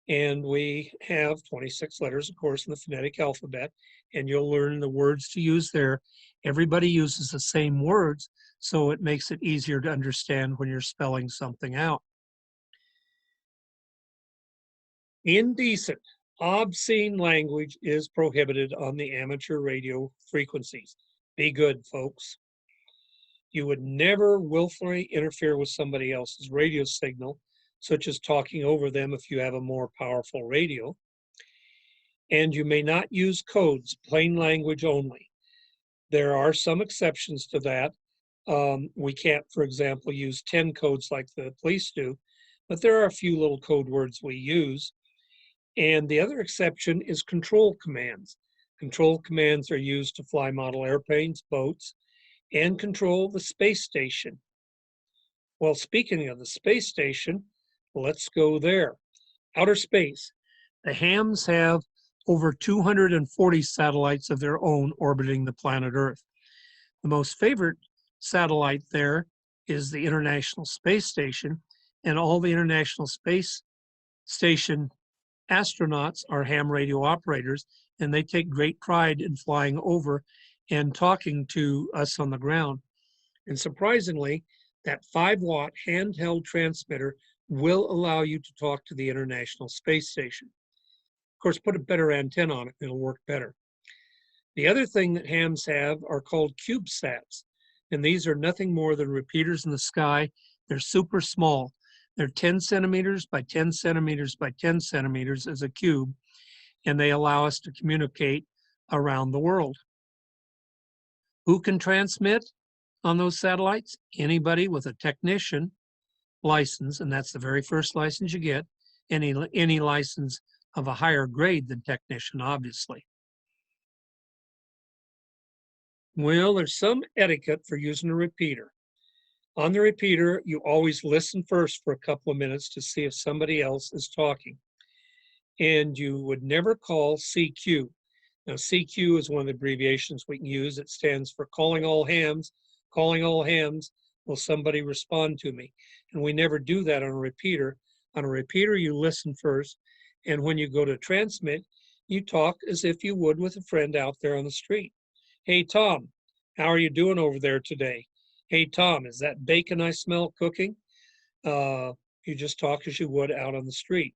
And we have 26 letters, of course, in the phonetic alphabet, and you'll learn the words to use there. Everybody uses the same words, so it makes it easier to understand when you're spelling something out. Indecent, obscene language is prohibited on the amateur radio frequencies. Be good, folks. You would never willfully interfere with somebody else's radio signal, such as talking over them if you have a more powerful radio. And you may not use codes, plain language only. There are some exceptions to that. We can't, for example, use 10 codes like the police do, but there are a few little code words we use. And the other exception is control commands. Control commands are used to fly model airplanes, boats, and control the space station. Well, speaking of the space station, let's go there. Outer space. The hams have over 240 satellites of their own orbiting the planet Earth. The most favorite satellite there is the International Space Station, and all the International Space Station astronauts are ham radio operators, and they take great pride in flying over and talking to us on the ground. And surprisingly, that 5-watt handheld transmitter will allow you to talk to the International Space Station. Of course, put a better antenna on it, it'll work better. The other thing that hams have are called CubeSats, and these are nothing more than repeaters in the sky. They're super small. They're 10 centimeters by 10 centimeters by 10 centimeters as a cube, and they allow us to communicate around the world. Who can transmit on those satellites? Anybody with a technician license, and that's the very first license you get. Any license of a higher grade than technician, obviously. Well, there's some etiquette for using a repeater. On the repeater, you always listen first for a couple of minutes to see if somebody else is talking. And you would never call CQ. Now, CQ is one of the abbreviations we can use. It stands for calling all hams. Calling all hams, will somebody respond to me? And we never do that on a repeater. On a repeater, you listen first. And when you go to transmit, you talk as if you would with a friend out there on the street. Hey, Tom, how are you doing over there today? Hey, Tom, is that bacon I smell cooking? You just talk as you would out on the street.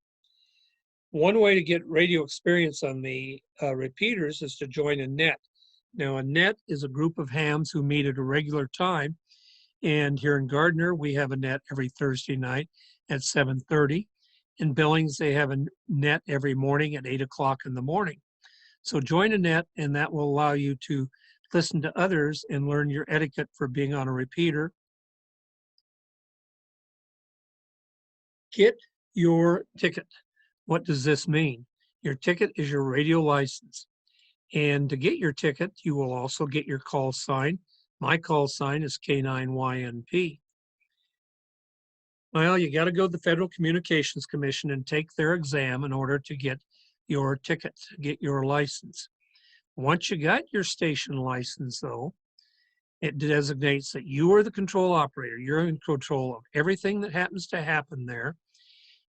One way to get radio experience on the repeaters is to join a net. Now, a net is a group of hams who meet at a regular time. And here in Gardner, we have a net every Thursday night at 7:30. In Billings, they have a net every morning at 8 o'clock in the morning. So join a net, and that will allow you to listen to others and learn your etiquette for being on a repeater. Get your ticket. What does this mean? Your ticket is your radio license. And to get your ticket, you will also get your call sign. My call sign is K9YNP. Well, you got to go to the Federal Communications Commission and take their exam in order to get your ticket, get your license. Once you got your station license, though, it designates that you are the control operator. You're in control of everything that happens to happen there,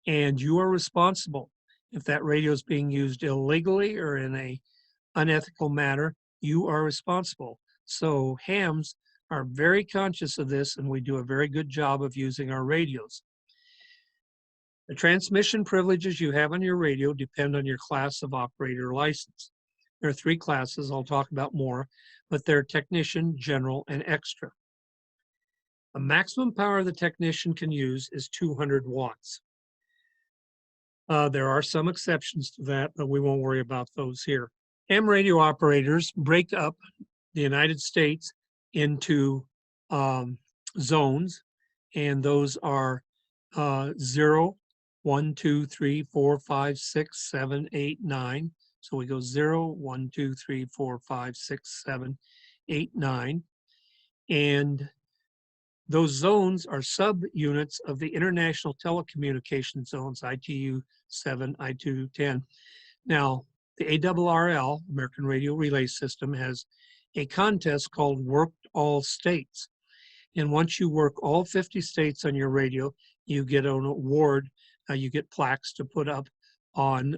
and you are responsible. If that radio is being used illegally or in a unethical manner, you are responsible. So hams are very conscious of this, and we do a very good job of using our radios. The transmission privileges you have on your radio depend on your class of operator license. There are 3 classes I'll talk about more, but they're technician, general, and extra. The maximum power the technician can use is 200 watts. There are some exceptions to that, but we won't worry about those here. Ham radio operators break up the United States into zones, and those are 0, 1, 2, 3, 4, 5, 6, 7, 8, 9. So we go 0, 1, 2, 3, 4, 5, 6, 7, 8, 9. And those zones are subunits of the International Telecommunication Zones, ITU 7, ITU 10. Now, the ARRL, American Radio Relay System, has a contest called Work All States. And once you work all 50 states on your radio, you get an award, you get plaques to put up on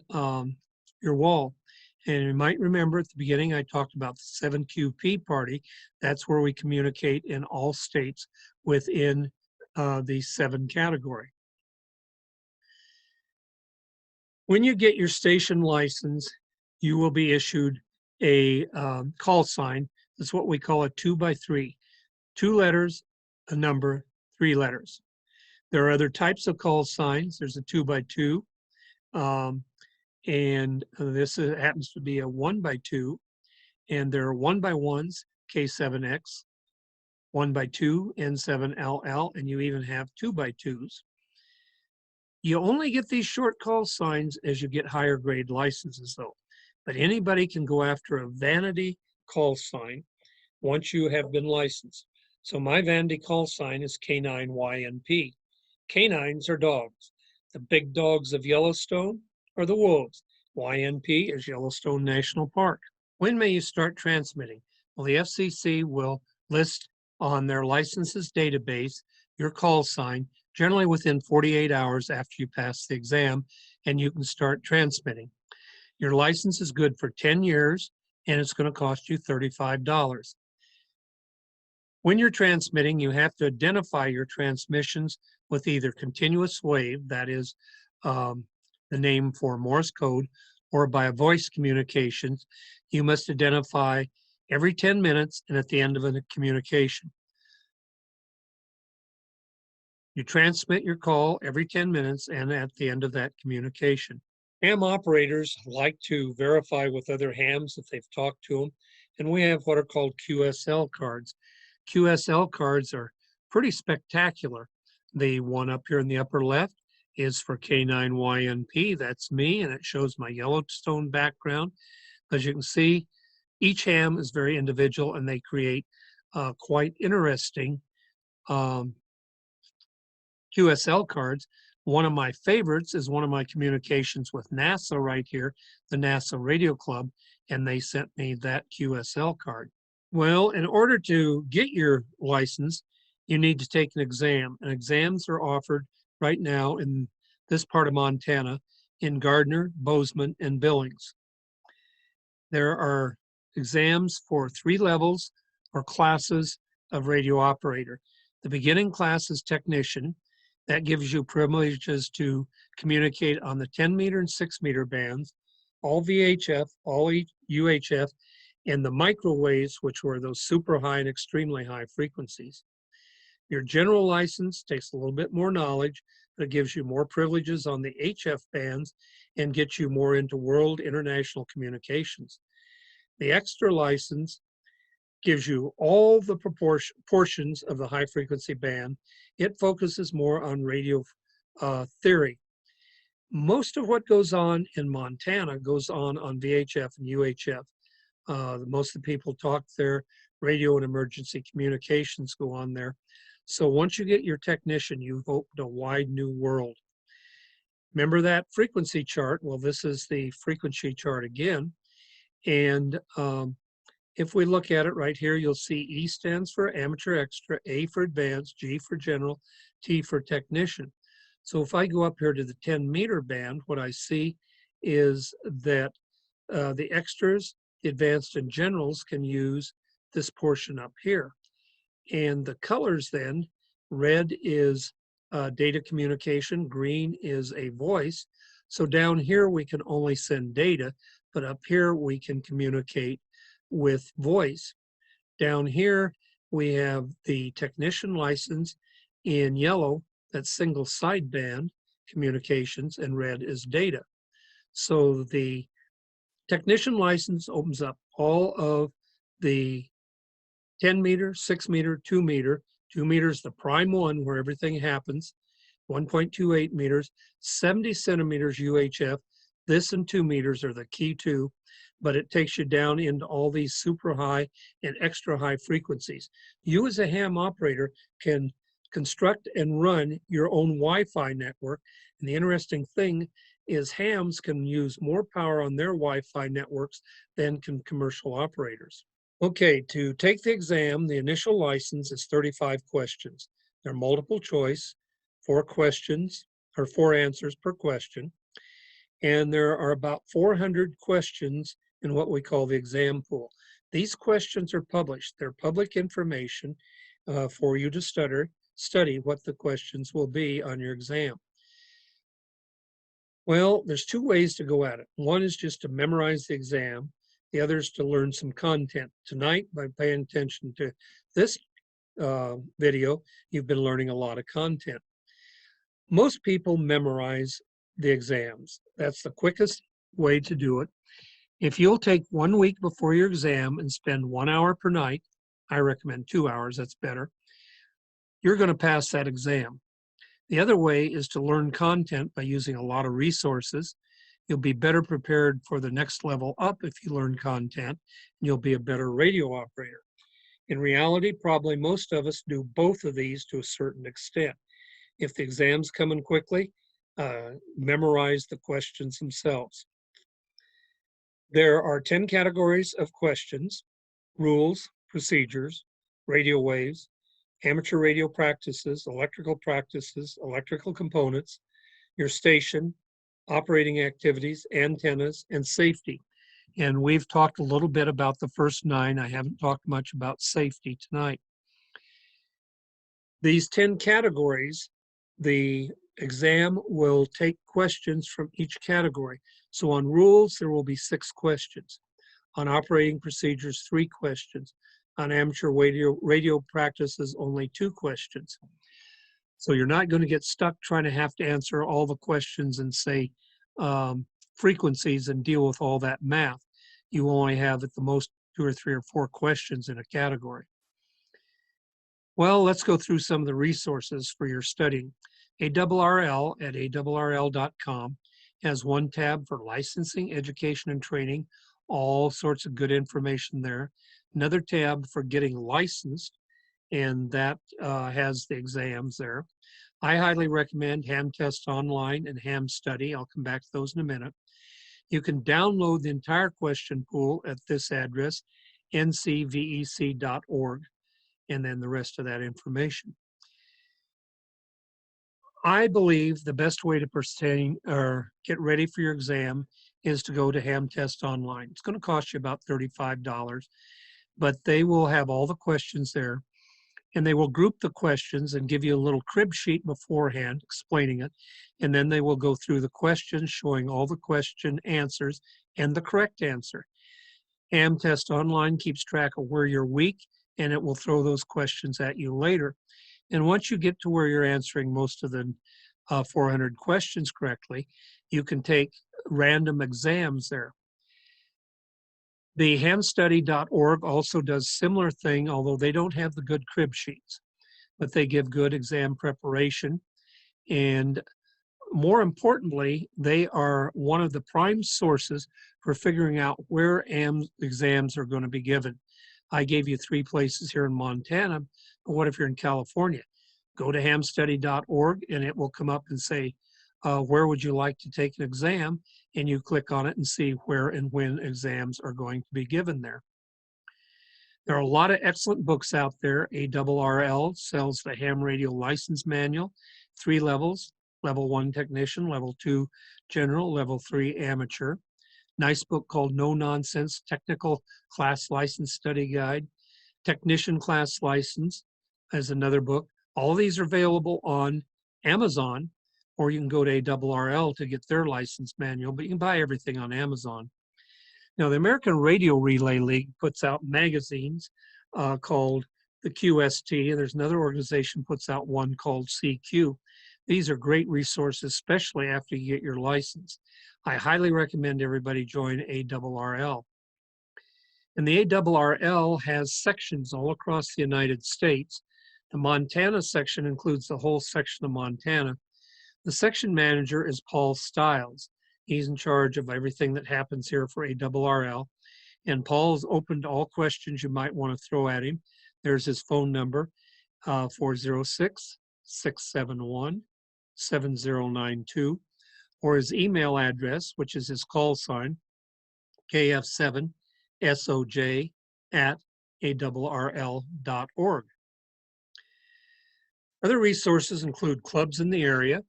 your wall. And you might remember at the beginning, I talked about the 7QP party. That's where we communicate in all states within the 7 category. When you get your station license, you will be issued a call sign. That's what we call a 2x3. 2 letters, a number, 3 letters. There are other types of call signs. There's a 2x2. And this happens to be a 1x2. And there are 1x1s, K7X, 1x2, N7LL, and you even have 2x2s. You only get these short call signs as you get higher grade licenses, though. But anybody can go after a vanity call sign once you have been licensed. So my vanity call sign is K9YNP. Canines are dogs. The big dogs of Yellowstone are the wolves. YNP is Yellowstone National Park. When may you start transmitting? Well, the FCC will list on their licenses database your call sign generally within 48 hours after you pass the exam, and you can start transmitting. Your license is good for 10 years, and it's going to cost you $35. When you're transmitting, you have to identify your transmissions with either continuous wave, that is the name for Morse code, or by a voice communications. You must identify every 10 minutes and at the end of a communication. You transmit your call every 10 minutes and at the end of that communication. Ham operators like to verify with other hams if they've talked to them, and we have what are called QSL cards. QSL cards are pretty spectacular. The one up here in the upper left is for K9YNP. That's me, and it shows my Yellowstone background. As you can see, each ham is very individual, and they create quite interesting QSL cards. One of my favorites is one of my communications with NASA right here, the NASA Radio Club, and they sent me that QSL card. Well, in order to get your license, you need to take an exam, and exams are offered right now in this part of Montana in Gardner, Bozeman, and Billings. There are exams for 3 levels or classes of radio operator. The beginning class is technician. That gives you privileges to communicate on the 10 meter and 6 meter bands, all VHF, all UHF, and the microwaves, which were those super high and extremely high frequencies. Your general license takes a little bit more knowledge, but it gives you more privileges on the HF bands and gets you more into world international communications. The extra license gives you all the portions of the high frequency band. It focuses more on radio theory. Most of what goes on in Montana goes on VHF and UHF. Most of the people talk there. Radio and emergency communications go on there. So once you get your technician, you've opened a wide new world. Remember that frequency chart? Well, this is the frequency chart again. And if we look at it right here, you'll see E stands for amateur extra, A for advanced, G for general, T for technician. So if I go up here to the 10 meter band, what I see is that the extras, the advanced and generals can use this portion up here. And the colors then, red is data communication, green is a voice. So down here we can only send data, but up here we can communicate with voice. Down here we have the technician license in yellow, that's single sideband communications, and red is data. So the technician license opens up all of the 10 meter, 6 meter, 2 meter. 2 meters, the prime one where everything happens, 1.28 meters, 70 centimeters UHF. This and 2 meters are the key two, but it takes you down into all these super high and extra high frequencies. You as a ham operator can construct and run your own Wi-Fi network. And the interesting thing is hams can use more power on their Wi-Fi networks than can commercial operators. Okay, to take the exam, the initial license is 35 questions. They're multiple choice. 4 questions or 4 answers per question. And there are about 400 questions in what we call the exam pool. These questions are published. They're public information for you to study what the questions will be on your exam. Well, there's 2 ways to go at it. One is just to memorize the exam. The other is to learn some content. Tonight, by paying attention to this video, you've been learning a lot of content. Most people memorize the exams. That's the quickest way to do it. If you'll take 1 week before your exam and spend 1 hour per night, I recommend 2 hours, that's better, you're going to pass that exam. The other way is to learn content by using a lot of resources. You'll be better prepared for the next level up if you learn content, and you'll be a better radio operator. In reality, probably most of us do both of these to a certain extent. If the exam's coming quickly, memorize the questions themselves. There are 10 categories of questions: rules, procedures, radio waves, amateur radio practices, electrical components, your station, operating activities, antennas, and safety. And we've talked a little bit about the first 9. I haven't talked much about safety tonight. These 10 categories, the exam will take questions from each category. So on rules, there will be 6 questions. On operating procedures, 3 questions. On amateur radio practices, only 2 questions. So you're not going to get stuck trying to have to answer all the questions and say frequencies and deal with all that math. You only have at the most 2 or 3 or 4 questions in a category. Well, let's go through some of the resources for your studying. ARRL at ARRL.com has one tab for licensing, education, and training, all sorts of good information there. Another tab for getting licensed, and that has the exams there. I highly recommend Ham Test Online and Ham Study. I'll come back to those in a minute. You can download the entire question pool at this address, ncvec.org, and then the rest of that information. I believe the best way to pertain or get ready for your exam is to go to Ham Test Online. It's going to cost you about $35, but they will have all the questions there, and they will group the questions and give you a little crib sheet beforehand explaining it, and then they will go through the questions showing all the question answers and the correct answer. Ham Test Online keeps track of where you're weak, and it will throw those questions at you later. And once you get to where you're answering most of the 400 questions correctly, you can take random exams there. The hamstudy.org also does similar thing, although they don't have the good crib sheets, but they give good exam preparation. And more importantly, they are one of the prime sources for figuring out where exams are going to be given. I gave you 3 places here in Montana, but what if you're in California? Go to hamstudy.org and it will come up and say, where would you like to take an exam? And you click on it and see where and when exams are going to be given there. There are a lot of excellent books out there. ARRL sells the Ham Radio License Manual, 3 levels, Level 1 Technician, Level 2 General, Level 3 Amateur. Nice book called No Nonsense Technical Class License Study Guide. Technician Class License is another book. All these are available on Amazon, or you can go to ARRL to get their license manual, but you can buy everything on Amazon. Now, the American Radio Relay League puts out magazines called the QST, and there's another organization puts out one called CQ. These are great resources, especially after you get your license. I highly recommend everybody join ARRL. And the ARRL has sections all across the United States. The Montana section includes the whole section of Montana. The section manager is Paul Stiles. He's in charge of everything that happens here for ARRL. And Paul's open to all questions you might want to throw at him. There's his phone number, 406-671-7092, or his email address, which is his call sign, kf7soj@ARRL.org. Other resources include clubs in the area.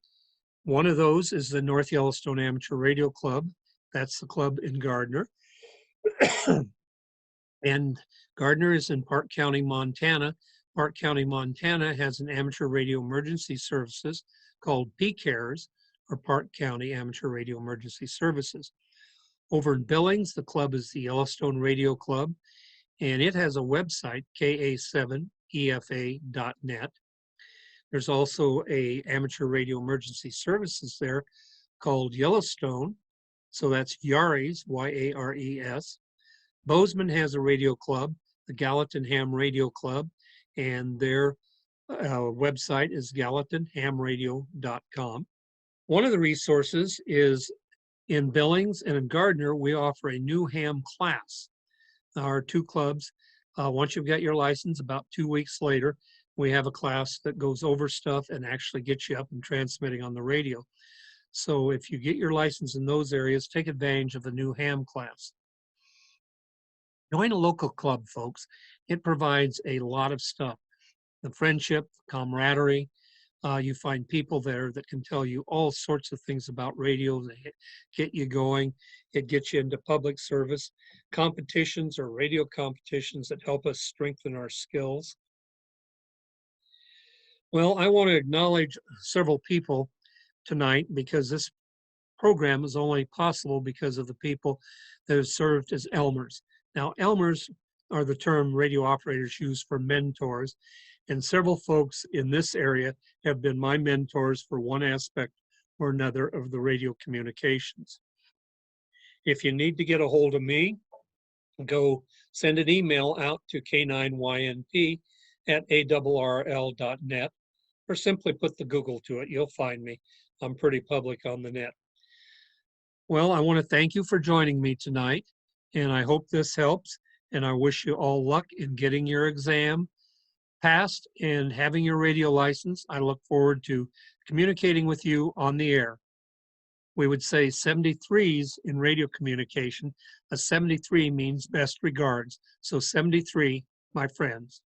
One of those is the North Yellowstone Amateur Radio Club. That's the club in Gardner. And Gardner is in Park County, Montana. Park County, Montana has an amateur radio emergency services called PCARES, or Park County Amateur Radio Emergency Services. Over in Billings, the club is the Yellowstone Radio Club, and it has a website, ka7efa.net. There's also a amateur radio emergency services there called Yellowstone. So that's Yares, Y-A-R-E-S. Bozeman has a radio club, the Gallatin Ham Radio Club, and their website is gallatinhamradio.com. One of the resources is in Billings and in Gardner, we offer a new ham class. Our two clubs, once you've got your license, about 2 weeks later, we have a class that goes over stuff and actually gets you up and transmitting on the radio. So if you get your license in those areas, take advantage of the new ham class. Join a local club, folks. It provides a lot of stuff. The friendship, camaraderie. You find people there that can tell you all sorts of things about radio. They get you going. It gets you into public service. Competitions or radio competitions that help us strengthen our skills. Well, I want to acknowledge several people tonight because this program is only possible because of the people that have served as Elmers. Now, Elmers are the term radio operators use for mentors, and several folks in this area have been my mentors for one aspect or another of the radio communications. If you need to get a hold of me, go send an email out to k9ynp@arrl.net, or simply put the Google to it. You'll find me. I'm pretty public on the net. Well, I want to thank you for joining me tonight, and I hope this helps, and I wish you all luck in getting your exam passed and having your radio license. I look forward to communicating with you on the air. We would say 73s in radio communication. A 73 means best regards. So 73, my friends.